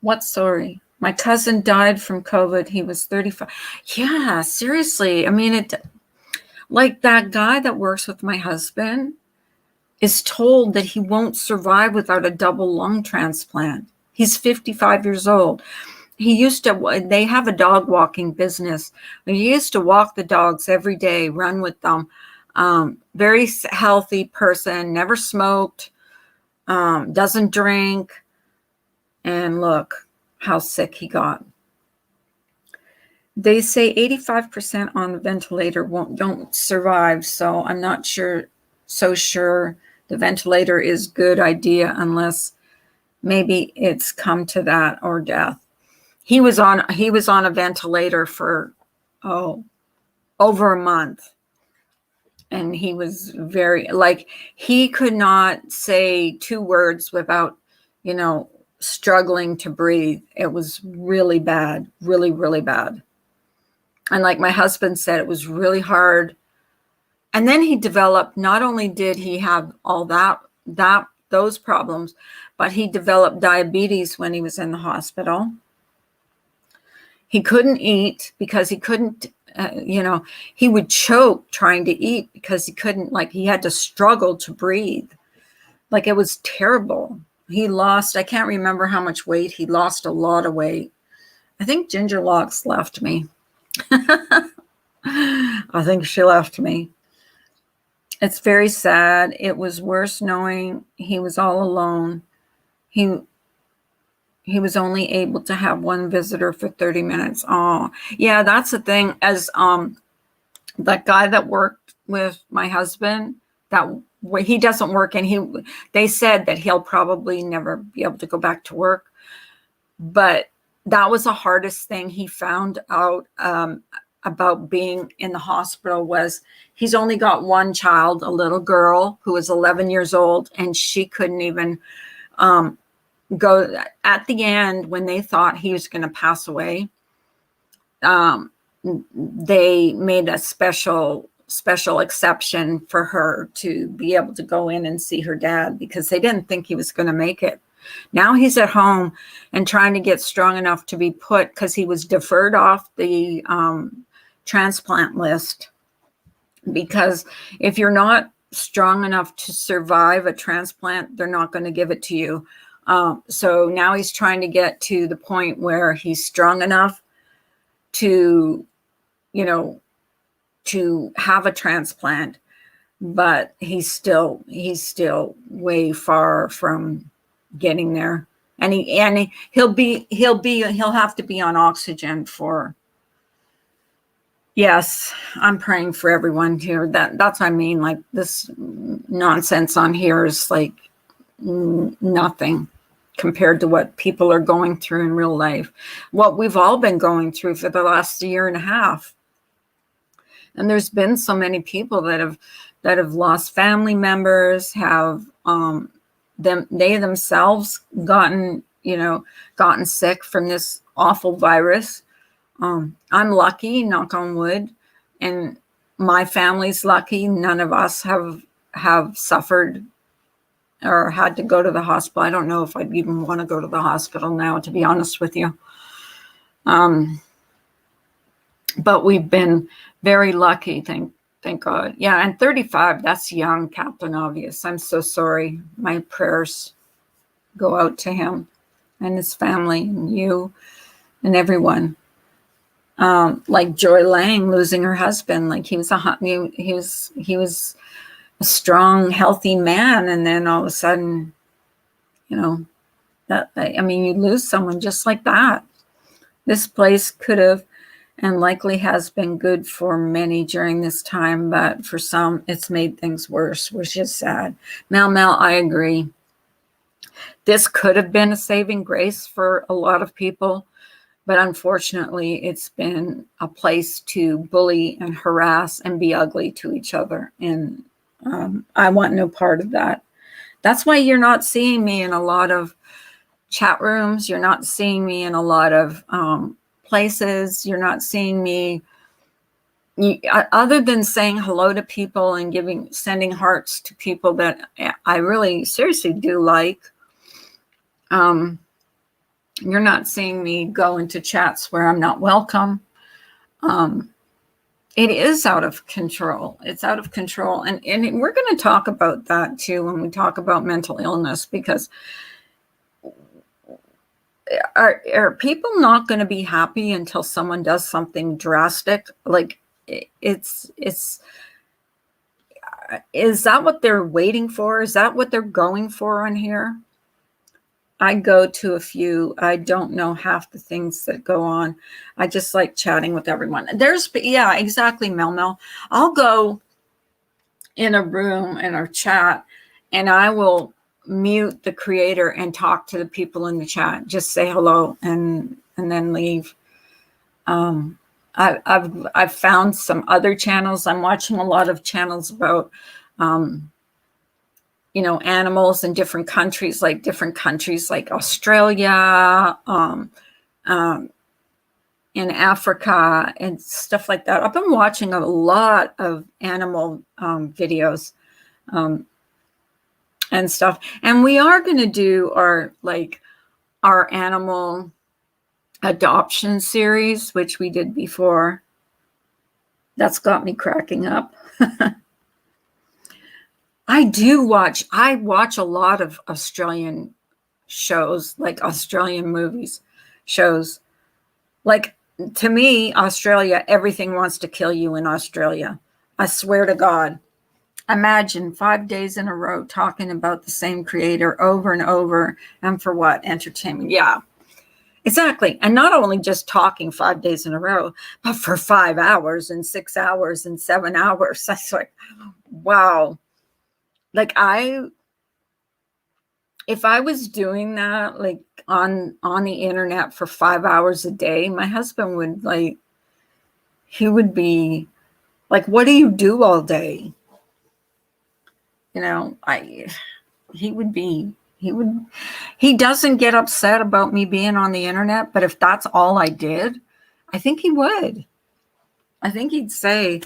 What story? My cousin died from COVID. He was 35. Yeah, seriously. I mean, like that guy that works with my husband is told that he won't survive without a double lung transplant. He's 55 years old. They have a dog walking business. He used to walk the dogs every day, run with them. Very healthy person, never smoked, doesn't drink. And look how sick he got. They say 85% on the ventilator don't survive. So I'm not sure the ventilator is good idea unless maybe it's come to that or death. He was on a ventilator for over a month. And he was he could not say 2 words without, struggling to breathe. It was really bad, really, really bad. And like my husband said, it was really hard. And then he developed, not only did he have all those problems, but he developed diabetes when he was in the hospital. He couldn't eat because he couldn't, he would choke trying to eat because he couldn't, he had to struggle to breathe. It was terrible. He lost, I can't remember how much weight. He lost a lot of weight. I think Ginger Locks left me. I think she left me. It's very sad. It was worse knowing he was all alone. He was only able to have one visitor for 30 minutes. Oh, yeah, that's the thing. As that guy that worked with my husband, he doesn't work, and they said that he'll probably never be able to go back to work. But that was the hardest thing he found out about being in the hospital was he's only got one child, a little girl who is 11 years old, and she couldn't even go at the end when they thought he was going to pass away. They made a special exception for her to be able to go in and see her dad because they didn't think he was going to make it. Now he's at home and trying to get strong enough to be put, because he was deferred off the transplant list, because if you're not strong enough to survive a transplant, they're not going to give it to you. So now he's trying to get to the point where he's strong enough to you know, to have a transplant, but he's still way far from getting there. And he'll have to be on oxygen for. Yes, I'm praying for everyone here. That's what I mean. Like, this nonsense on here is like nothing compared to what people are going through in real life, what we've all been going through for the last year and a half. And there's been so many people that have lost family members, have they themselves gotten sick from this awful virus. I'm lucky, knock on wood, and my family's lucky. None of us have suffered or had to go to the hospital. I don't know if I'd even want to go to the hospital now, to be honest with you. But we've been very lucky, thank God. Yeah, and 35, that's young, Captain Obvious. I'm so sorry. My prayers go out to him and his family and you and everyone. Like Joy Lang losing her husband. Like, he was a strong, healthy man, and then all of a sudden, you lose someone just like that. This place could have and likely has been good for many during this time, but for some, it's made things worse, which is sad. Mel, I agree. This could have been a saving grace for a lot of people, but unfortunately, it's been a place to bully and harass and be ugly to each other. And I want no part of that. That's why you're not seeing me in a lot of chat rooms. You're not seeing me in a lot of places. You're not seeing me, other than saying hello to people and sending hearts to people that I really seriously do like. You're not seeing me go into chats where I'm not welcome. It is out of control. It's out of control. And we're going to talk about that too when we talk about mental illness, because are people not going to be happy until someone does something drastic? Like, is that what they're waiting for? Is that what they're going for on here? I go to a few. I don't know half the things that go on. I just like chatting with everyone. Yeah, exactly, Mel. I'll go in a room in our chat, and I will mute the creator and talk to the people in the chat. Just say hello and then leave. I've found some other channels. I'm watching a lot of channels about animals in different countries like Australia, in Africa and stuff like that. I've been watching a lot of animal videos and stuff. And we are going to do our animal adoption series, which we did before. That's got me cracking up. I watch a lot of Australian shows, like Australian movies, shows. Like, to me, Australia, everything wants to kill you in Australia. I swear to God. Imagine 5 days in a row talking about the same creator over and over. And for what? Entertainment. Yeah, exactly. And not only just talking 5 days in a row, but for 5 hours and 6 hours and 7 hours. That's like, wow. Like, if I was doing that, like on the internet for 5 hours a day, my husband would he would be like, what do you do all day? He doesn't get upset about me being on the internet, but if that's all I did, I think he would. I think he'd say,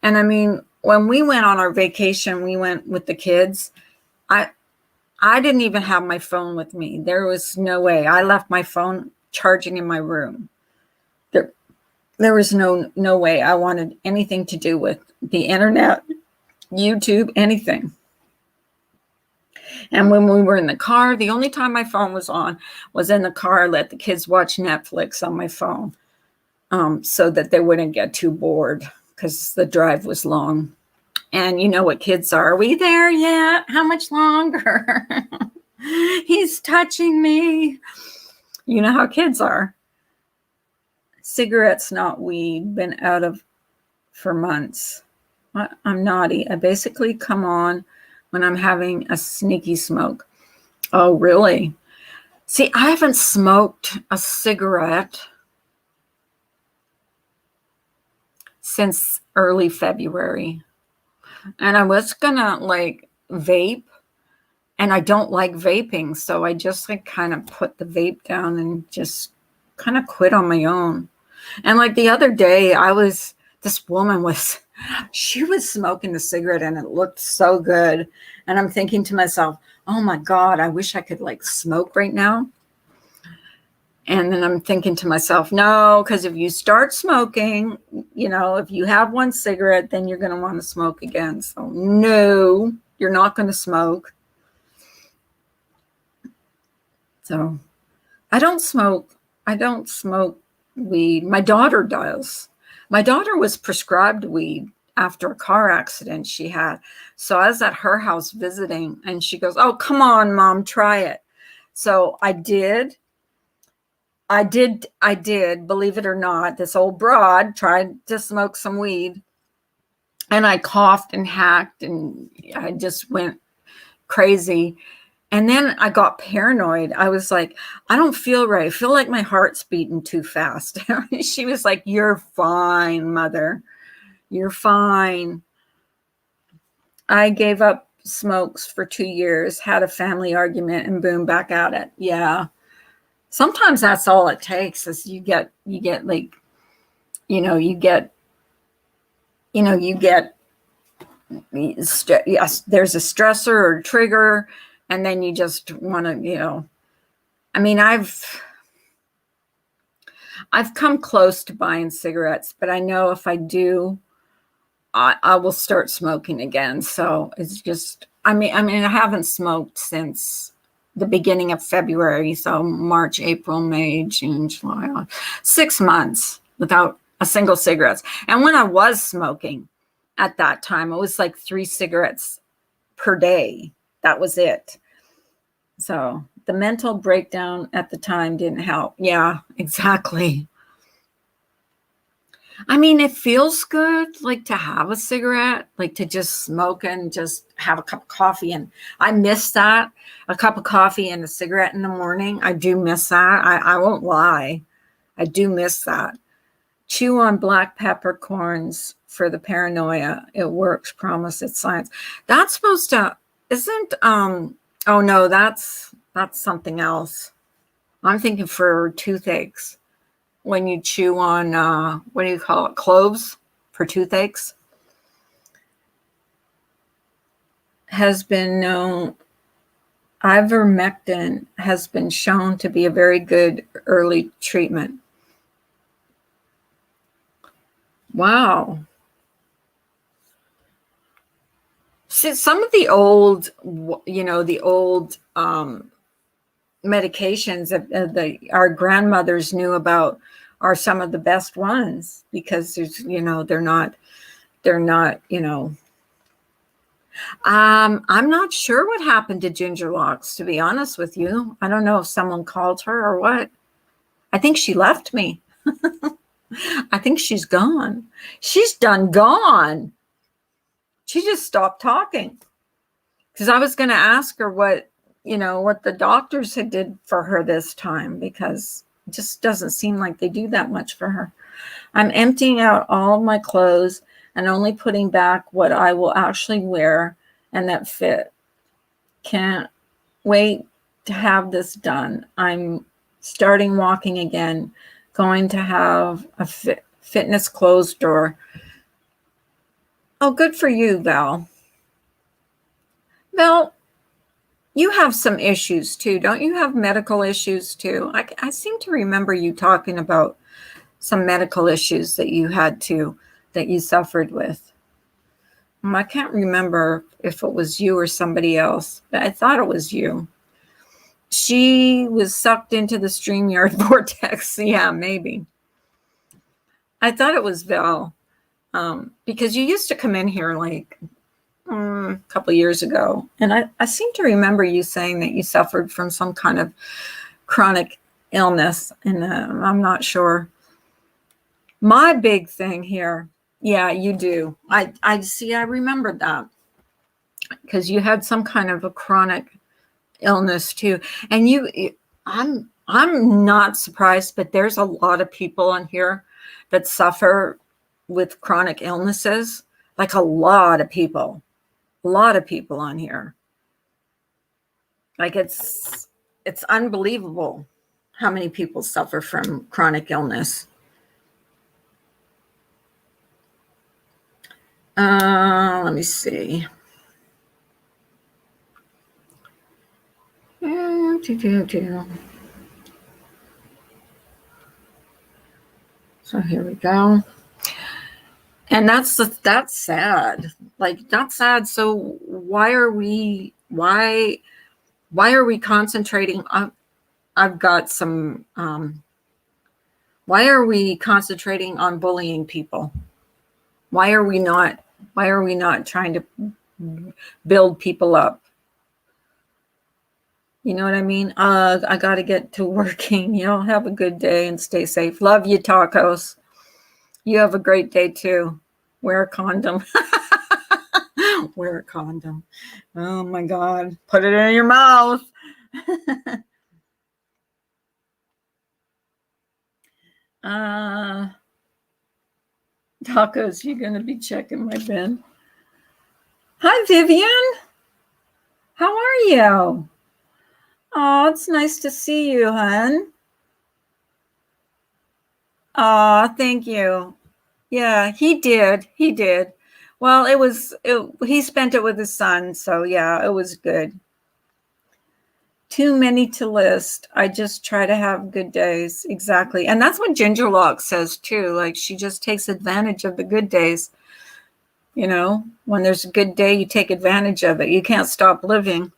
and I mean, when we went on our vacation, we went with the kids. I didn't even have my phone with me. There was no way. I left my phone charging in my room. There was no way I wanted anything to do with the internet, YouTube, anything. And when we were in the car, the only time my phone was on was in the car. I let the kids watch Netflix on my phone. so that they wouldn't get too bored because the drive was long. And you know what kids are. Are we there yet? How much longer? He's touching me. You know how kids are. Cigarettes, not weed. Been out of for months. I'm naughty. I basically come on when I'm having a sneaky smoke. Oh, really? See, I haven't smoked a cigarette since early February. And I was gonna like vape, and I don't like vaping. So I just like kind of put the vape down and just kind of quit on my own. And like the other day, this woman she was smoking a cigarette and it looked so good. And I'm thinking to myself, oh my God, I wish I could like smoke right now. And then I'm thinking to myself, no, because if you start smoking, if you have one cigarette, then you're going to want to smoke again. So no, you're not going to smoke. So I don't smoke weed. My daughter does. My daughter was prescribed weed after a car accident she had. So I was at her house visiting and she goes, oh, come on, Mom, try it. So I did, believe it or not. This old broad tried to smoke some weed and I coughed and hacked and I just went crazy. And then I got paranoid. I was like, I don't feel right. I feel like my heart's beating too fast. She was like, you're fine, Mother. You're fine. I gave up smokes for 2 years, had a family argument, and boom, back at it. Yeah. Sometimes that's all it takes is you get like, yes, there's a stressor or a trigger. And then you just want to, I mean, I've come close to buying cigarettes, but I know if I do, I will start smoking again. So it's just, I mean, I haven't smoked since the beginning of February. So March, April, May, June, July, 6 months without a single cigarette. And when I was smoking at that time, it was like 3 cigarettes per day. That was it. So the mental breakdown at the time didn't help. Yeah, exactly. I mean, it feels good, like to have a cigarette, like to just smoke and just have a cup of coffee. And I miss that, a cup of coffee and a cigarette in the morning. I do miss that. I won't lie. I do miss that. Chew on black peppercorns for the paranoia. It works. Promise. It's science. That's supposed to, isn't, oh no, that's something else. I'm thinking for toothaches. When you chew on, what do you call it? Cloves for toothaches. Has been known, ivermectin has been shown to be a very good early treatment. Wow. See, some of the old, medications that our grandmothers knew about are some of the best ones because there's, they're not, I'm not sure what happened to Ginger Locks, to be honest with you. I don't know if someone called her or what. I think she left me. I think she's gone. She's done gone. She just stopped talking because I was going to ask her what the doctors had did for her this time, because it just doesn't seem like they do that much for her. I'm emptying out all of my clothes and only putting back what I will actually wear and that fit. Can't wait to have this done. I'm starting walking again, going to have a fitness clothes store. Oh, good for you, Val. Val, you have some issues too. Don't you have medical issues too? I seem to remember you talking about some medical issues that you suffered with. I can't remember if it was you or somebody else, but I thought it was you. She was sucked into the StreamYard vortex. Yeah, maybe. I thought it was Val, because you used to come in here like a couple years ago, and I seem to remember you saying that you suffered from some kind of chronic illness, and I'm not sure. My big thing here, yeah, you do. I see. I remembered that because you had some kind of a chronic illness too, and I'm not surprised, but there's a lot of people on here that suffer with chronic illnesses, like a lot of people on here. Like it's unbelievable how many people suffer from chronic illness. Let me see. So here we go. And that's sad. Like, that's sad. So why are we concentrating on, I've got some why are we concentrating on bullying people? Why are we not trying to build people up? You know what I mean? I got to get to working. Y'all have a good day and stay safe. Love you, tacos. You have a great day too. Wear a condom. Wear a condom. Oh my God. Put it in your mouth. Tacos, you're going to be checking my bin. Hi, Vivian. How are you? Oh, it's nice to see you, hon. Oh, thank you. Yeah, he did. He did. Well, he spent it with his son, so yeah, it was good. Too many to list. I just try to have good days. Exactly. And that's what Ginger Lock says too. Like, she just takes advantage of the good days. You know, when there's a good day, you take advantage of it. You can't stop living.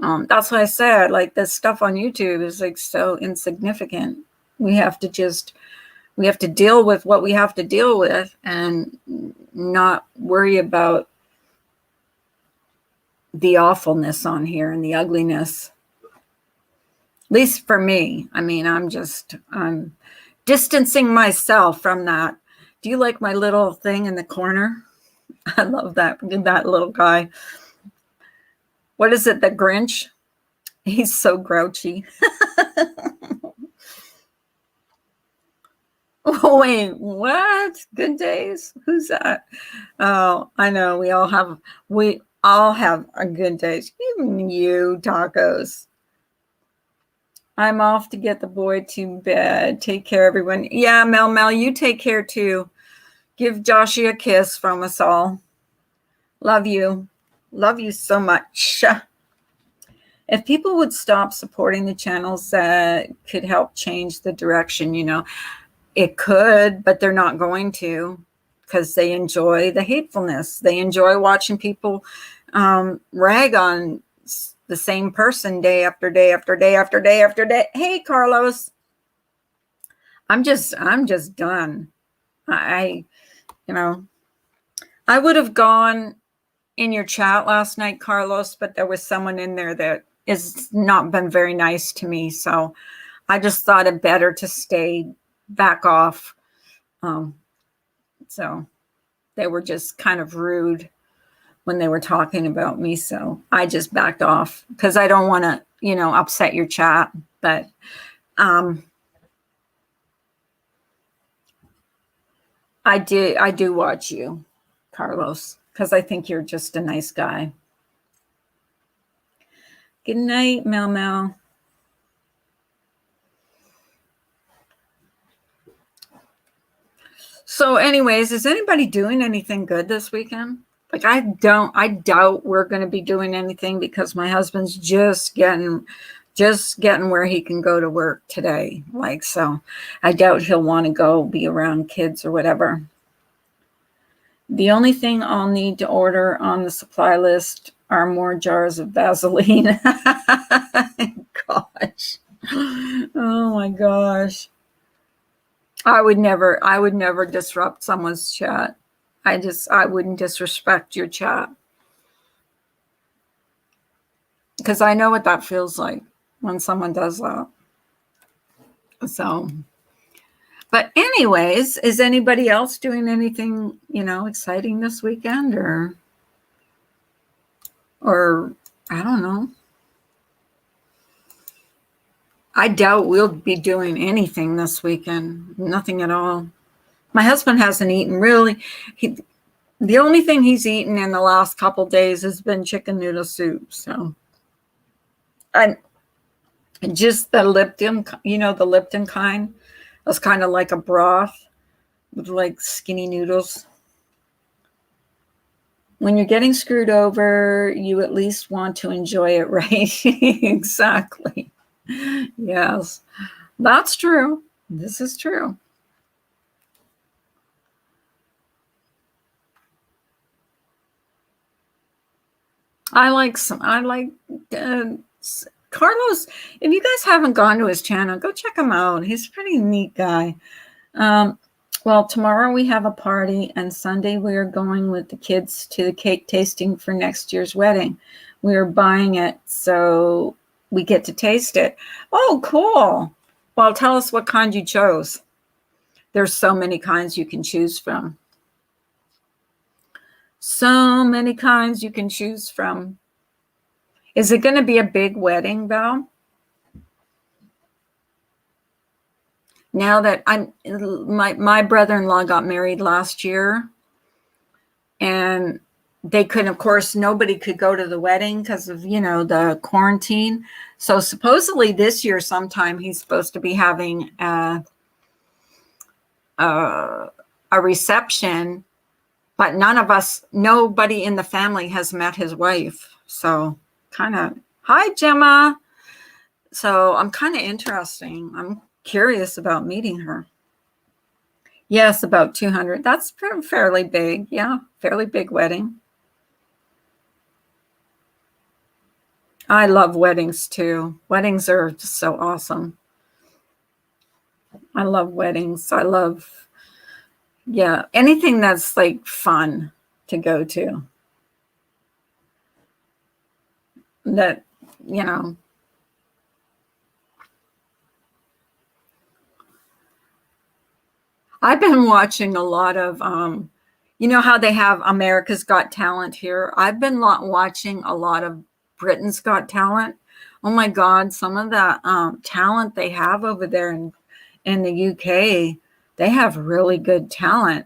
That's what I said. Like, this stuff on YouTube is like so insignificant. We have to deal with what we have to deal with and not worry about the awfulness on here and the ugliness. At least for me. I mean, I'm distancing myself from that. Do you like my little thing in the corner? I love that little guy. What is it, the Grinch? He's so grouchy. Oh, wait, what? Good days? Who's that? Oh, I know. We all have a good days. Even you, tacos. I'm off to get the boy to bed. Take care, everyone. Yeah, Mel, you take care too. Give Joshy a kiss from us all. Love you. Love you so much. If people would stop supporting the channels that could help change the direction, you know, it could, but they're not going to, because they enjoy the hatefulness. They enjoy watching people rag on the same person day after day after day after day after day. Hey, Carlos. I'm just done. I would have gone in your chat last night, Carlos, but there was someone in there that has not been very nice to me. So I just thought it better to stay back off. So they were just kind of rude when they were talking about me. So I just backed off because I don't want to, upset your chat. But I do watch you, Carlos, because I think you're just a nice guy. Good night, Mel. So anyways, is anybody doing anything good this weekend? Like, I doubt we're going to be doing anything because my husband's just getting where he can go to work today. Like, so I doubt he'll want to go be around kids or whatever. The only thing I'll need to order on the supply list are more jars of Vaseline. Gosh. Oh my gosh. I would never disrupt someone's chat. I wouldn't disrespect your chat. Because I know what that feels like when someone does that. So, but anyways, is anybody else doing anything, exciting this weekend or I don't know. I doubt we'll be doing anything this weekend. Nothing at all. My husband hasn't eaten really. The only thing he's eaten in the last couple days has been chicken noodle soup. So, and just the Lipton, the Lipton kind. It's kind of like a broth with like skinny noodles. When you're getting screwed over, you at least want to enjoy it, right? Exactly. Yes, that's true. This is true. I like Carlos. If you guys haven't gone to his channel, go check him out. He's a pretty neat guy. Well, tomorrow we have a party, and Sunday we are going with the kids to the cake tasting for next year's wedding. We are buying it so we get to taste it. Oh, cool. Well, tell us what kind you chose. There's so many kinds you can choose from. So many kinds you can choose from. Is it going to be a big wedding, Val? Now that my brother-in-law got married last year, and they couldn't, of course, nobody could go to the wedding because of, the quarantine. So supposedly this year sometime he's supposed to be having a reception, but nobody in the family has met his wife. So hi, Gemma. So I'm kind of interesting. I'm curious about meeting her. Yes, about 200. That's fairly big. Yeah, fairly big wedding. I love weddings too. Weddings are just so awesome. I love weddings. Anything that's like fun to go to. That, I've been watching a lot of, how they have America's Got Talent here. I've been watching a lot of Britain's Got Talent. Oh my God, some of the talent they have over there in the UK, they have really good talent.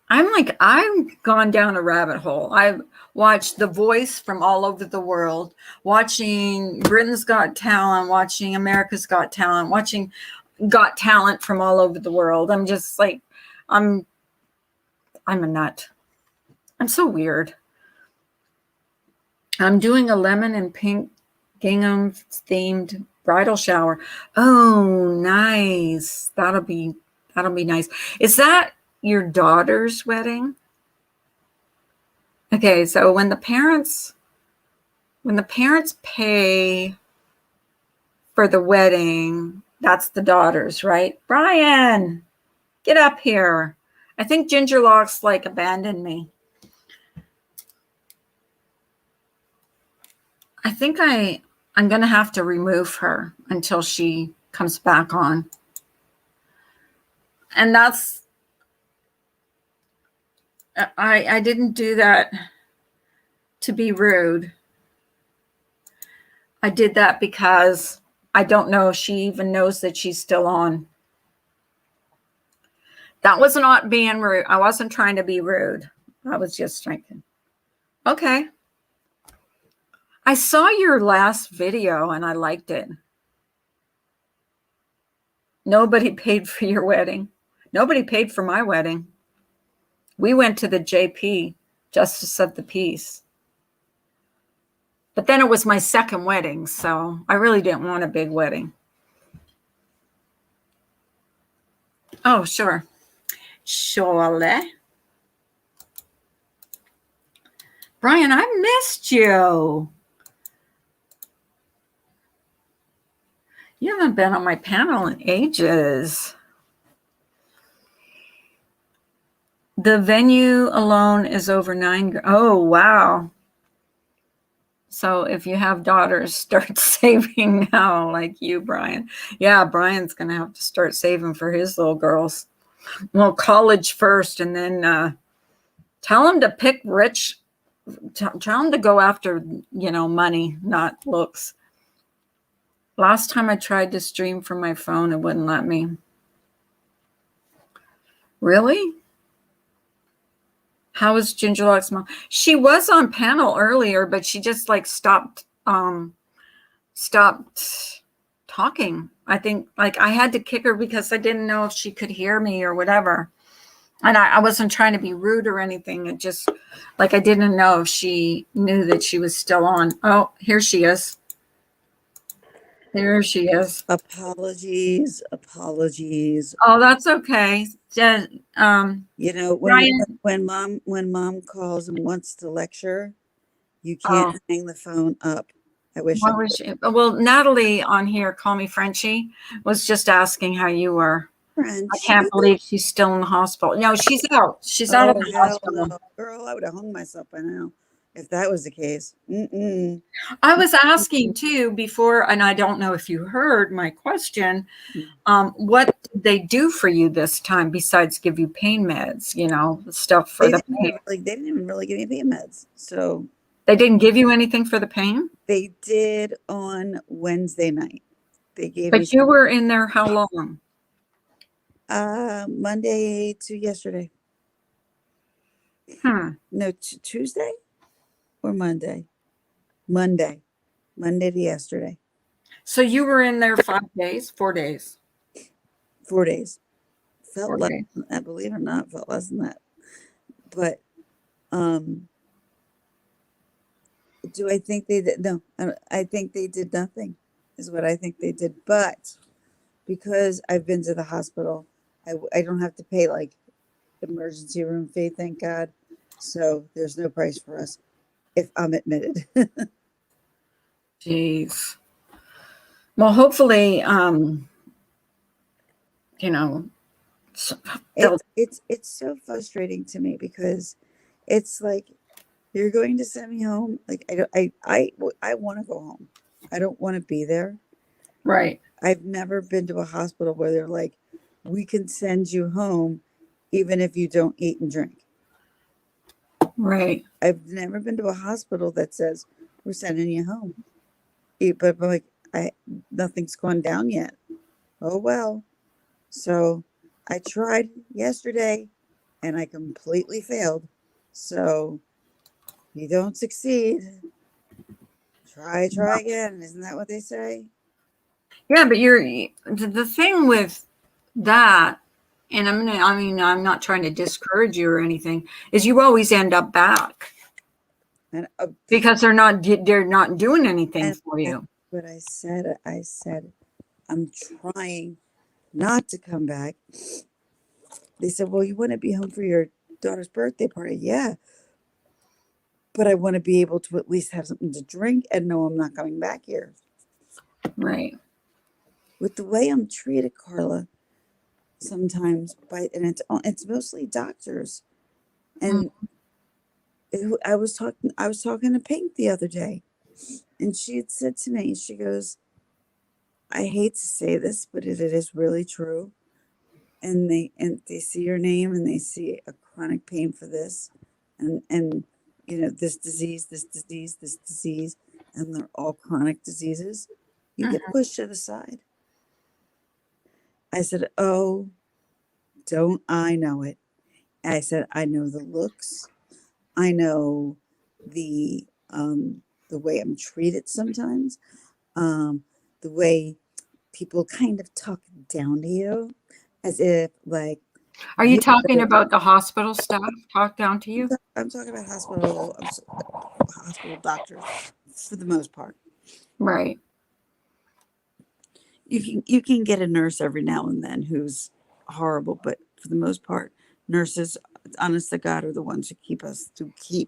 I've gone down a rabbit hole. I've watched The Voice from all over the world, watching Britain's Got Talent, watching America's Got Talent, watching Got Talent from all over the world. I'm just like, I'm a nut. I'm so weird. I'm doing a lemon and pink gingham themed bridal shower. Oh, nice. That'll be nice. Is that your daughter's wedding? Okay, so when the parents pay for the wedding, that's the daughter's, right? Brian, get up here. I think Ginger Locks abandoned me. I think I'm going to have to remove her until she comes back on. And I didn't do that to be rude. I did that because I don't know if she even knows that she's still on. That was not being rude. I wasn't trying to be rude. I was just thinking, okay. I saw your last video and I liked it. Nobody paid for your wedding. Nobody paid for my wedding. We went to the JP, Justice of the Peace. But then it was my second wedding, so I really didn't want a big wedding. Oh, sure. Surely. Brian, I missed you. You haven't been on my panel in ages. The venue alone is over $9,000. Oh, wow. So if you have daughters, start saving now, like you, Brian. Yeah, Brian's going to have to start saving for his little girls. Well, college first, and then tell him to pick rich. Tell him to go after, money, not looks. Last time I tried to stream from my phone, it wouldn't let me. Really? How is Ginger Locke's mom? She was on panel earlier, but she just stopped talking. I think I had to kick her because I didn't know if she could hear me or whatever. And I wasn't trying to be rude or anything. It just I didn't know if she knew that she was still on. Oh, here she is. There she is. Apologies. Oh, that's okay. When mom calls and wants to lecture, you can't hang the phone up. I wish. Well, Natalie on here, Call Me Frenchie, was just asking how you were. Frenchie. I can't believe she's still in the hospital. No, she's out. She's out of the hospital. No. Girl, I would have hung myself by now if that was the case. I was asking too before, and I don't know if you heard my question. What did they do for you this time besides give you pain meds? Stuff for the pain. They didn't even really give me pain meds. So they didn't give you anything for the pain? They did on Wednesday night. They gave But you were in there how long? Monday to yesterday. No, Tuesday or Monday? Monday to yesterday. So you were in there 5 days, 4 days? 4 days. Felt less than that, believe it or not, felt less than that. But do I think they did? No, I think they did nothing is what I think they did. But because I've been to the hospital, I don't have to pay emergency room fee, thank God. So there's no price for us if I'm admitted. Jeez. Well, hopefully, it's so frustrating to me because it's you're going to send me home. I want to go home. I don't want to be there. Right. I've never been to a hospital where they're like, we can send you home even if you don't eat and drink. Right. I've never been to a hospital that says we're sending you home. But nothing's gone down yet. Oh well. So I tried yesterday and I completely failed. So you don't succeed. Try again. Isn't that what they say? Yeah, but the thing with that, and I'm not trying to discourage you or anything, is you always end up back. And, because they're not doing anything for you. But I said, I'm trying not to come back. They said, well, you want to be home for your daughter's birthday party? Yeah. But I want to be able to at least have something to drink and know I'm not coming back here. Right. With the way I'm treated, Carla, sometimes and it's mostly doctors. And I was talking to Pink the other day, and she had said to me, she goes, I hate to say this, but it is really true. And they see your name and they see a chronic pain for this and this disease, and they're all chronic diseases. You get pushed to the side. I said, oh, don't I know it? I said, I know the looks. I know the way I'm treated sometimes, the way people kind of talk down to you, as if Are you talking about the hospital staff talk down to you? I'm talking about hospital doctors for the most part. Right. You can get a nurse every now and then who's horrible, but for the most part, nurses, honest to God, are the ones who keep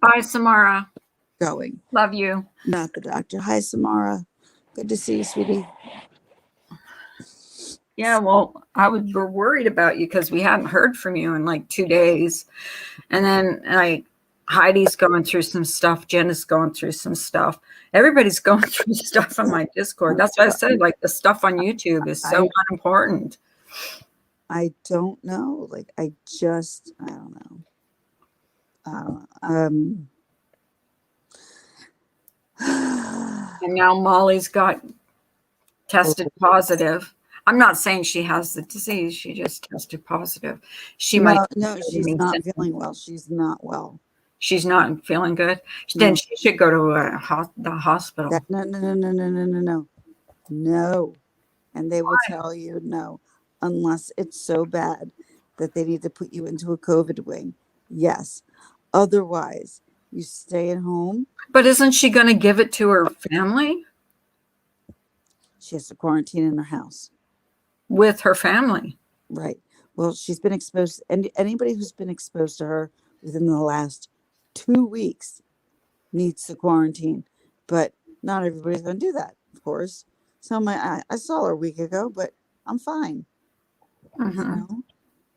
Bye, Samara. Going. Love you. Not the doctor. Hi, Samara. Good to see you, sweetie. Yeah, well, we're worried about you because we hadn't heard from you in like 2 days. And then Heidi's going through some stuff. Jen is going through some stuff. Everybody's going through stuff on my Discord. That's why I said, like, the stuff on YouTube is so unimportant. I don't know. Like, I don't know. And now Molly's got tested positive. I'm not saying she has the disease. She just tested positive. She's not feeling well. She's not well. She's not feeling good. Then she should go to the hospital. No. And they will tell you no, unless it's so bad that they need to put you into a COVID wing. Yes. Otherwise, you stay at home. But isn't she going to give it to her family? She has to quarantine in her house. With her family. Right. Well, she's been exposed. And anybody who's been exposed to her within the last 2 weeks needs to quarantine. But not everybody's going to do that, of course. So I saw her a week ago, but I'm fine. Mm-hmm. You know?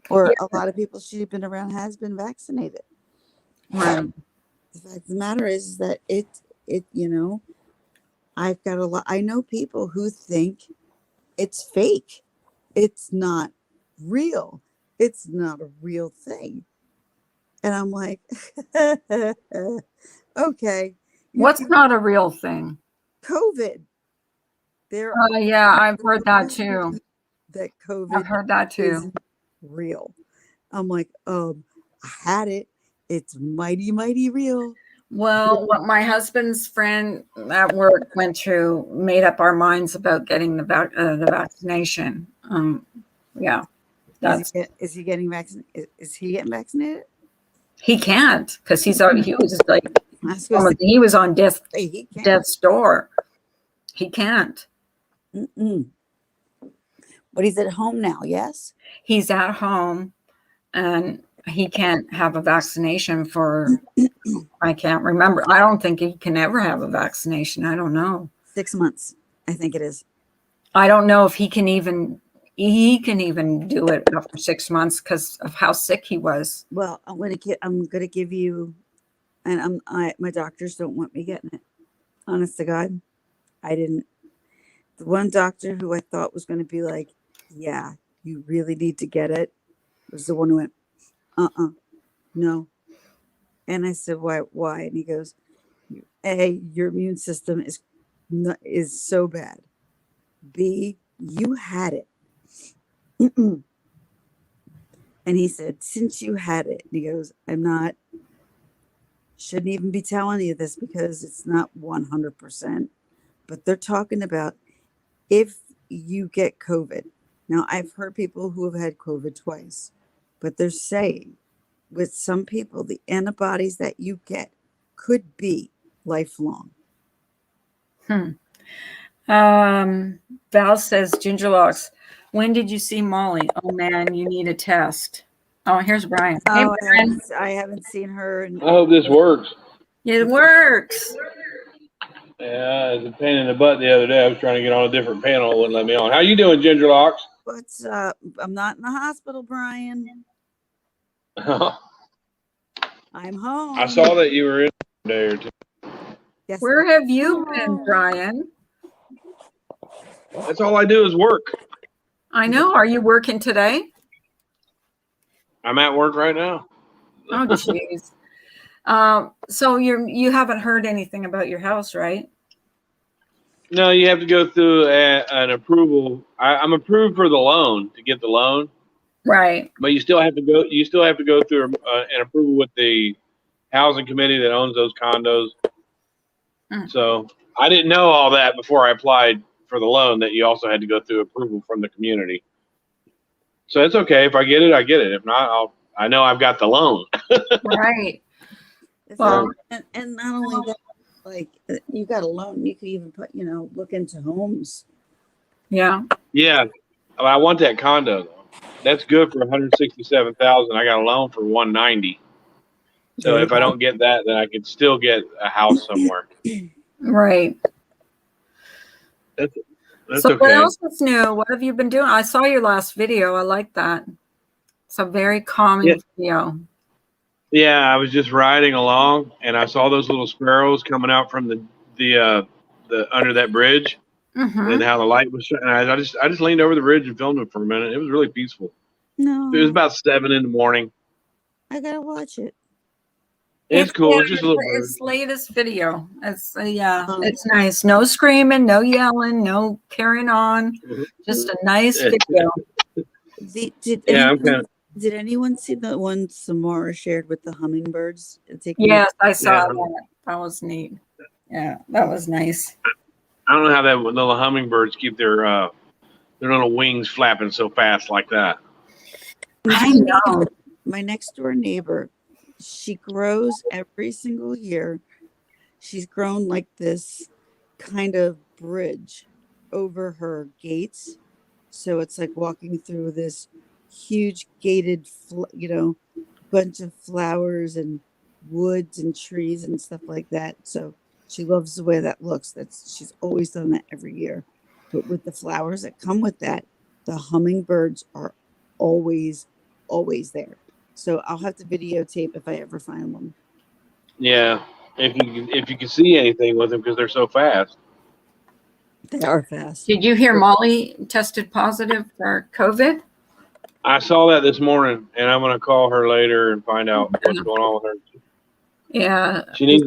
Or a lot of people she's been around has been vaccinated. Right. The fact of the matter is that I've got I know people who think it's fake. It's not real. It's not a real thing. And I'm like, okay. What's not a real thing? COVID. I've heard that too. That COVID I've heard that too. Isn't real. I'm like, I had it. It's mighty, mighty real. Well, what my husband's friend at work went through made up our minds about getting the vaccination. Yeah. Is he getting vaccinated? Is he getting vaccinated? He can't because he was on death's door. He can't. But he's at home now, yes? He's at home and he can't have a vaccination for, I can't remember. I don't think he can ever have a vaccination. I don't know. 6 months, I think it is. I don't know if he can even do it after 6 months because of how sick he was. Well, I'm gonna give you, and my doctors don't want me getting it. Honest to God, I didn't. The one doctor who I thought was going to be like, yeah, you really need to get it, was the one who went, no. And I said, why? And he goes, A, your immune system is so bad. B, you had it. And he said, since you had it, he goes, shouldn't even be telling you this because it's not 100%, but they're talking about if you get COVID. Now, I've heard people who have had COVID twice, but they're saying with some people, the antibodies that you get could be lifelong. Val says, Ginger Locks, when did you see Molly? Oh man, you need a test. Oh, here's Brian. Hey, Brian. I haven't seen her. I hope this works. It works. Yeah, it was a pain in the butt the other day. I was trying to get on a different panel. It wouldn't let me on. How you doing, Ginger Locks? What's up? I'm not in the hospital, Brian. I'm home. I saw that you were in a day or two. Yes, where have you been, Brian? That's all I do is work. I know. Are you working today? I'm at work right now. Oh, jeez. So you haven't heard anything about your house, right? No, you have to go through an approval. I'm approved for the loan to get the loan, right? But you still have to go. You still have to go through an approval with the housing committee that owns those condos. So I didn't know all that before I applied for the loan, that you also had to go through approval from the community. So it's okay. If I get it, I get it. If not, I know I've got the loan. Right. Well, and not only that, like, you got a loan, you could even put, look into homes. Yeah. Yeah. I want that condo though. That's good for $167,000. I got a loan for $190,000. So if I don't get that, then I could still get a house somewhere. Right. That's So what okay. else is new? What have you been doing? I saw your last video. I like that. It's a very calming video. Yeah, I was just riding along, and I saw those little sparrows coming out from the under that bridge, and Mm-hmm. how the light was. And I just leaned over the bridge and filmed it for a minute. It was really peaceful. It was No, about 7 in the morning. I gotta watch it. It's cool. It's just a little bird. It's latest video. It's yeah, Um, it's nice. No screaming, no yelling, no carrying on. Just a nice video. Did Yeah, I'm anyone kind of. did anyone see the one Samara shared with the hummingbirds? Taking Yes, I saw Yeah. that. That was neat. Yeah, that was nice. I don't know how that little hummingbirds keep their little wings flapping so fast like that. I know. My next door neighbor, she grows every single year. She's grown like this kind of bridge over her gates. So it's like walking through this huge gated, bunch of flowers and woods and trees and stuff like that. So she loves the way that looks. She's always done that every year. But with the flowers that come with that, the hummingbirds are always there. So I'll have to videotape if I ever find one. Yeah, if you can see anything with them because they're so fast. They are fast. Did you hear Molly tested positive for COVID? I saw that this morning, and I'm gonna call her later and find out what's going on with her. Yeah. She needs.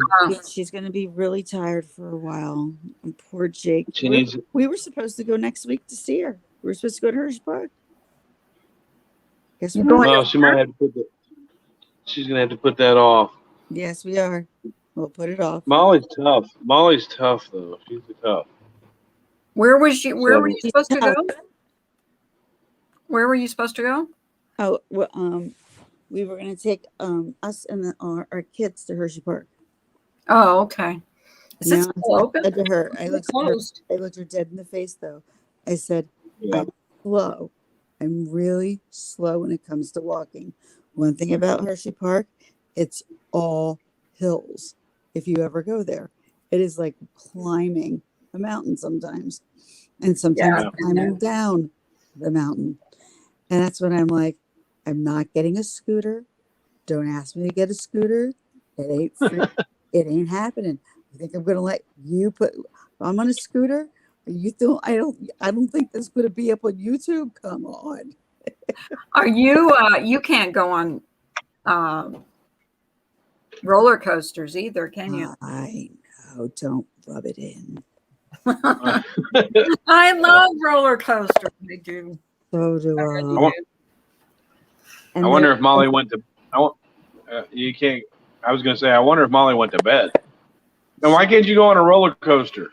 She's going to be really tired for a while. And poor Jake. She needs. We were supposed to go next week to see her. We were supposed to go to Hershey Park. Guess You're we're going not. Well, she might have to put that. She's gonna have to put that off. Yes, we are. We'll put it off. Molly's tough. Molly's tough though. She's tough. Where were you supposed to go? tough. Where were you supposed to go? Oh, well, we were going to take us and our kids to Hershey Park. Oh, okay. Is it Now, still I open? said to her, I looked Closed. her dead in the face though. I said, Yeah. I'm slow. I'm really slow when it comes to walking. One thing about Hershey Park, it's all hills. If you ever go there, it is like climbing a mountain sometimes, and sometimes Yeah. climbing down the mountain. And that's when I'm like, I'm not getting a scooter. Don't ask me to get a scooter. It ain't free. It ain't happening. I think I'm gonna let you put. I'm on a scooter. You don't. I don't think that's gonna be up on YouTube. Come on. Are you? You can't go on roller coasters either, can you? I know. Don't rub it in. I love roller coasters. I do. So do I I. really do. And I wonder if Molly went to. You can't. I was gonna say. I wonder if Molly went to bed. Now, why can't you go on a roller coaster?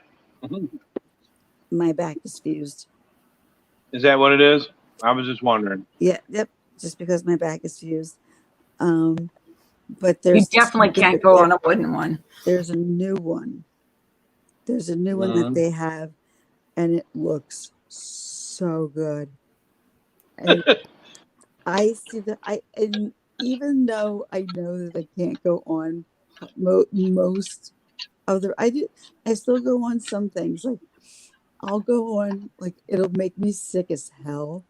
my back is fused. Is that what it is? I was just wondering. Yeah. Yep. Just because my back is fused. But You there's definitely can't go on a wooden one. There's a new one. There's a new one that they have, and it looks so good. And I see that and even though I know that I can't go on most other, I still go on some things. Like I'll go on, like it'll make me sick as hell,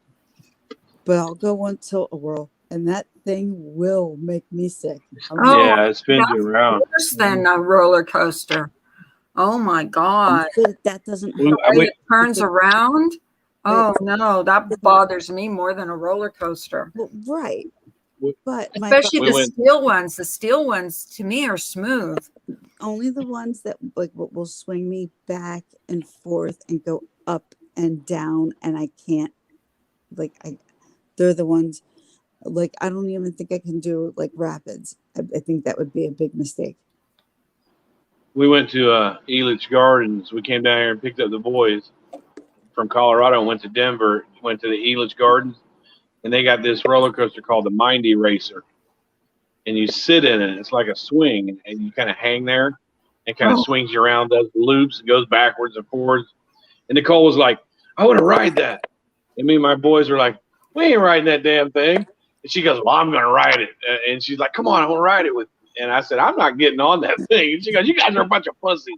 but I'll go on Tilt a Whirl, and that thing will make me sick. Oh, Yeah, it spins you that's around. worse than a roller coaster. Oh my God. That doesn't We- help. I It went- turns around. Oh no, that bothers me more than a roller coaster. Well, right. We- But Especially We the went- steel ones. The steel ones to me are smooth. only the ones that like will swing me back and forth and go up and down, and I can't they're the ones like I don't even think I can do like rapids. I think that would be a big mistake. We went to Elitch Gardens. We came down here and picked up the boys from Colorado and went to Denver. Went to the Elitch Gardens, and they got this roller coaster called the Mindy Racer. And you sit in it. It's like a swing, and you kind of hang there. It kind of swings you around, does loops, goes backwards and forwards. And Nicole was like, "I want to ride that." And me and my boys were like, "We ain't riding that damn thing." And she goes, "Well, I'm going to ride it." And she's like, "Come on, I want to ride it with you." And I said, "I'm not getting on that thing." And she goes, "You guys are a bunch of pussies."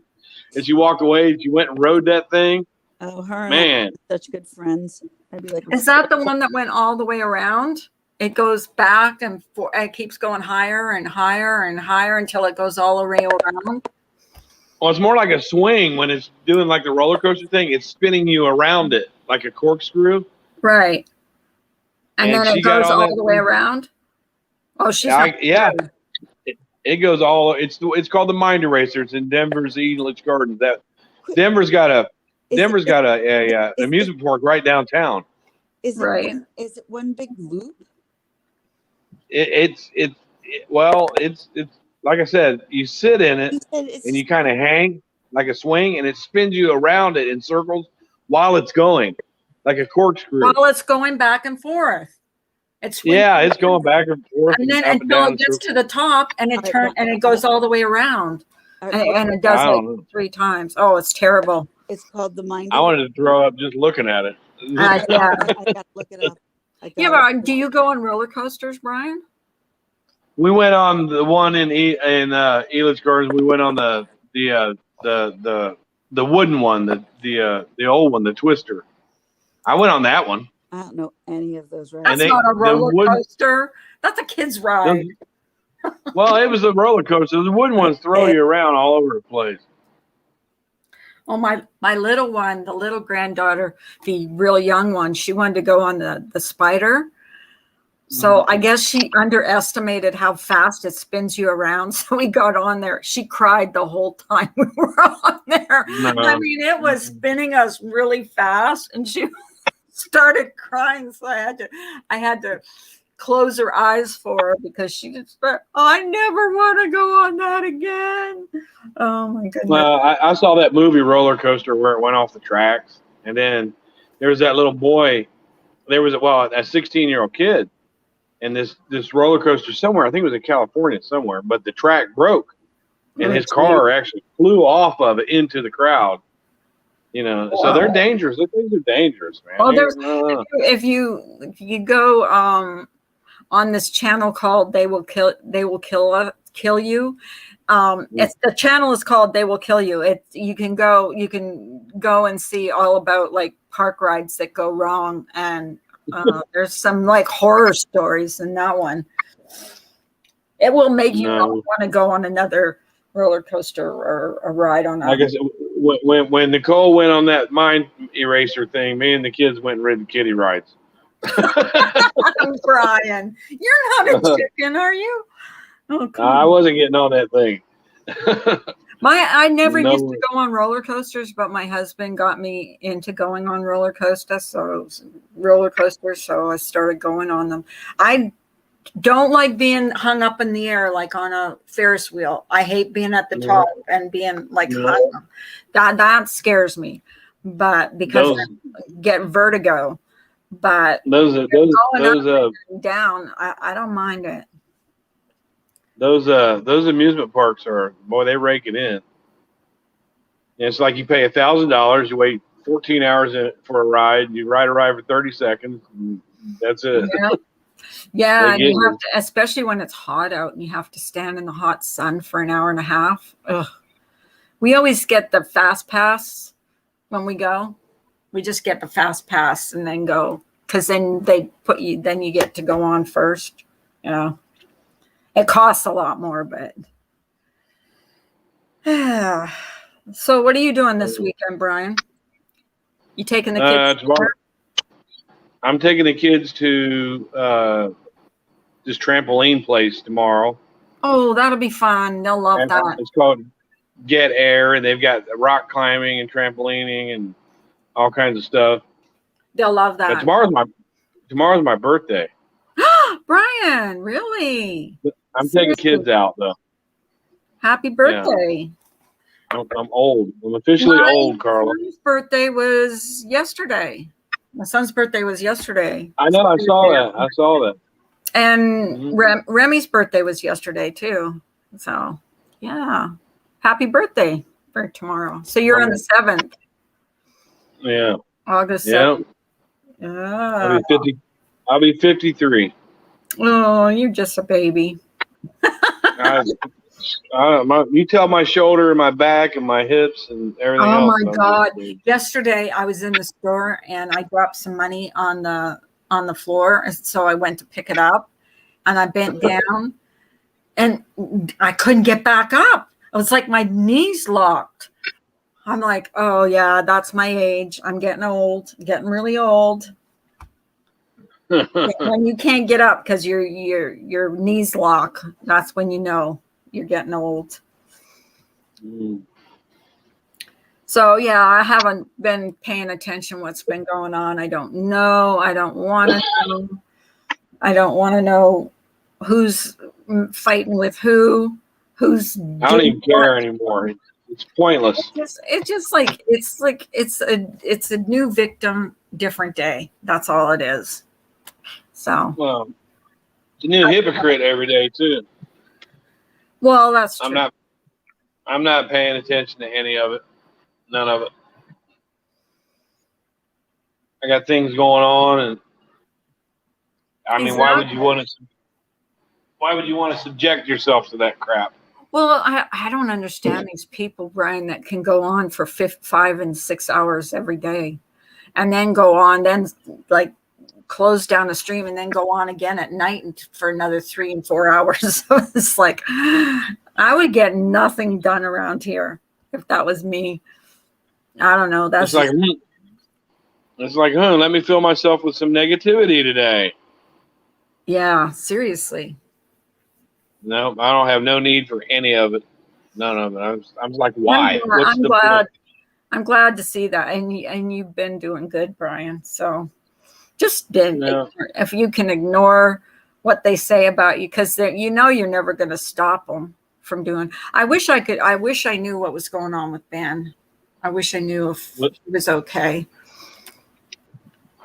And she walked away, and she went and rode that thing. Oh, her and Man. I are such good friends. I'd be like, Is that the one that went all the way around? It goes back and forth. It keeps going higher and higher and higher until it goes all the way around. Well, it's more like a swing when it's doing like the roller coaster thing. It's spinning you around it like a corkscrew. Right. And then she it got goes on all that the way around. Oh, she's not. yeah. It goes all. It's called the Mind Eraser. It's in Denver's Elitch Gardens. Denver's got a amusement park right downtown. Is it Right. is it one big loop? It's like I said, you sit in it and you kind of hang like a swing, and it spins you around it in circles while it's going, like a corkscrew. While it's going back and forth. It's going back and forth, and then up and until down it gets to the top, and it turns and it goes all the way around, and it does like 3 times. Oh, it's terrible. It's called the Mind. I wanted to throw up just looking at it. Yeah. I gotta look it up. But do you go on roller coasters, Brian? We went on the one in Elitch Gardens. We went on the wooden one, the old one, the Twister. I went on that one. I don't know any of those rides. That's not a roller coaster. That's a kid's ride. Well, it was a roller coaster. The wooden ones throw you around all over the place. Oh, my little one, the little granddaughter, the real young one, she wanted to go on the spider. So I guess she underestimated how fast it spins you around. So we got on there. She cried the whole time we were on there. No. I mean, it was spinning us really fast, and she started crying. So I had to close her eyes for her because she just said, I never want to go on that again. Oh my goodness. Well, I saw that movie Roller Coaster where it went off the tracks, and then there was that little boy. There was a 16-year-old kid. And this roller coaster somewhere, I think it was in California somewhere, but the track broke, and his car actually flew off of it into the crowd. So they're dangerous. Those things are dangerous, man. Well, if you go on this channel called They Will Kill You. It's the channel is called They Will Kill You. You can go and see all about like park rides that go wrong, and there's some like horror stories in that one. It will make you not want to go on another roller coaster or a ride on that. I guess when Nicole went on that Mind Eraser thing, me and the kids went and rid the kiddie rides. Brian, you're not a chicken, are you? Oh, cool. I wasn't getting on that thing. I never used to go on roller coasters, but my husband got me into going on roller coasters. So I started going on them. I don't like being hung up in the air like on a Ferris wheel. I hate being at the top and being like hung. That scares me. But because I get vertigo. But those down, I don't mind it. Those amusement parks they rake it in. And it's like you pay $1,000, you wait 14 hours for a ride, you ride a ride for 30 seconds, and that's it. Yeah, and you have to, especially when it's hot out, and you have to stand in the hot sun for an hour and a half. Ugh. We always get the fast pass when we go. We just get the fast pass and then go, because then then you get to go on first. It costs a lot more, but so what are you doing this weekend, Brian? You taking the kids tomorrow? I'm taking the kids to this trampoline place tomorrow. Oh, that'll be fun. They'll love that. It's called Get Air, and they've got rock climbing and trampolining and all kinds of stuff. They'll love that. But tomorrow's my birthday. Brian, really? I'm taking kids out though. Happy birthday! Yeah. I'm old. I'm officially old, Carla. My son's birthday was yesterday. My son's birthday was yesterday. I know. I saw that. And Remy's birthday was yesterday too. So yeah, happy birthday for tomorrow. So you're on the 7th. Yeah. August 7th. Yeah. I'll be 53. Oh, you're just a baby. You tell my shoulder and my back and my hips and everything Oh else. my I'm God. just, Yesterday I was in the store and I dropped some money on the floor. And so I went to pick it up and I bent down and I couldn't get back up. It was like my knees locked. I'm like, oh yeah, that's my age. I'm getting old, getting really old. When you can't get up because your knees lock, that's when you know you're getting old. Mm. So yeah, I haven't been paying attention what's been going on. I don't know. I don't want to know. I don't want to know who's fighting with who, who's I don't doing even what. care anymore. It's pointless. It's like it's a new victim, different day. That's all it is. So Well, it's a new hypocrite every day too. well, that's I'm true. not. I'm not paying attention to any of it. None of it. I got things going on, and I mean, why would you Exactly. want to? Why would you want to subject yourself to that crap? Well, I don't understand these people, Brian, that can go on for 5 and 6 hours every day and then go on, then like close down a stream and then go on again at night for another 3 and 4 hours. So it's like, I would get nothing done around here if that was me. I don't know. That's It's like, just, let me fill myself with some negativity today. yeah, seriously. No, I don't have no need for any of it. None of it. I'm like, I'm why? glad, What's I'm the glad. point? I'm glad to see that. And you've been doing good, Brian. So just been, Yeah. if you can ignore what they say about you, because you're never going to stop them from doing. I wish I knew what was going on with Ben. I wish I knew if he was okay.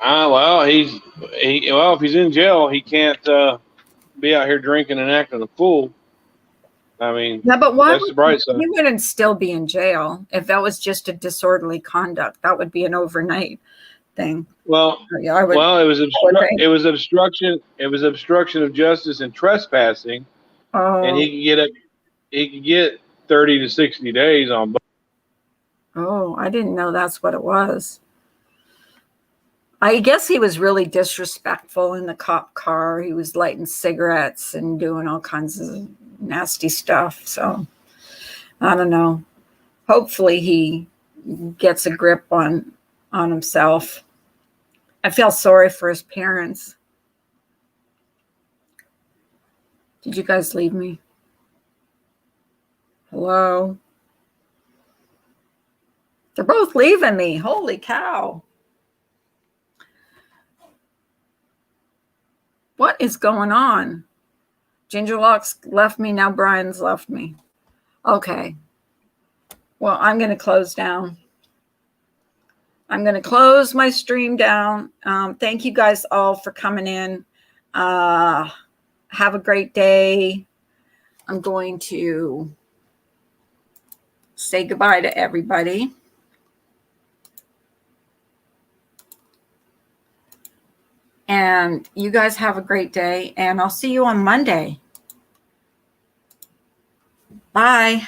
Well, if he's in jail, he can't be out here drinking and acting a fool. I mean, Yeah, but why that's the bright side. he wouldn't still be in jail if that was just a disorderly conduct? That would be an overnight thing. Well, Yeah, I would. well, would think. it was obstruction. It was obstruction of justice and trespassing, and Oh, he could get 30 to 60 days on both. I didn't know that's what it was. I guess he was really disrespectful in the cop car. He was lighting cigarettes and doing all kinds of nasty stuff. So I don't know. Hopefully he gets a grip on himself. I feel sorry for his parents. Did you guys leave me? Hello? They're both leaving me. Holy cow. What is going on? Gingerlock's left me. Now Brian's left me. Okay. Well, I'm going to close down. I'm going to close my stream down. Thank you guys all for coming in. Have a great day. I'm going to say goodbye to everybody. And you guys have a great day. And I'll see you on Monday. Bye.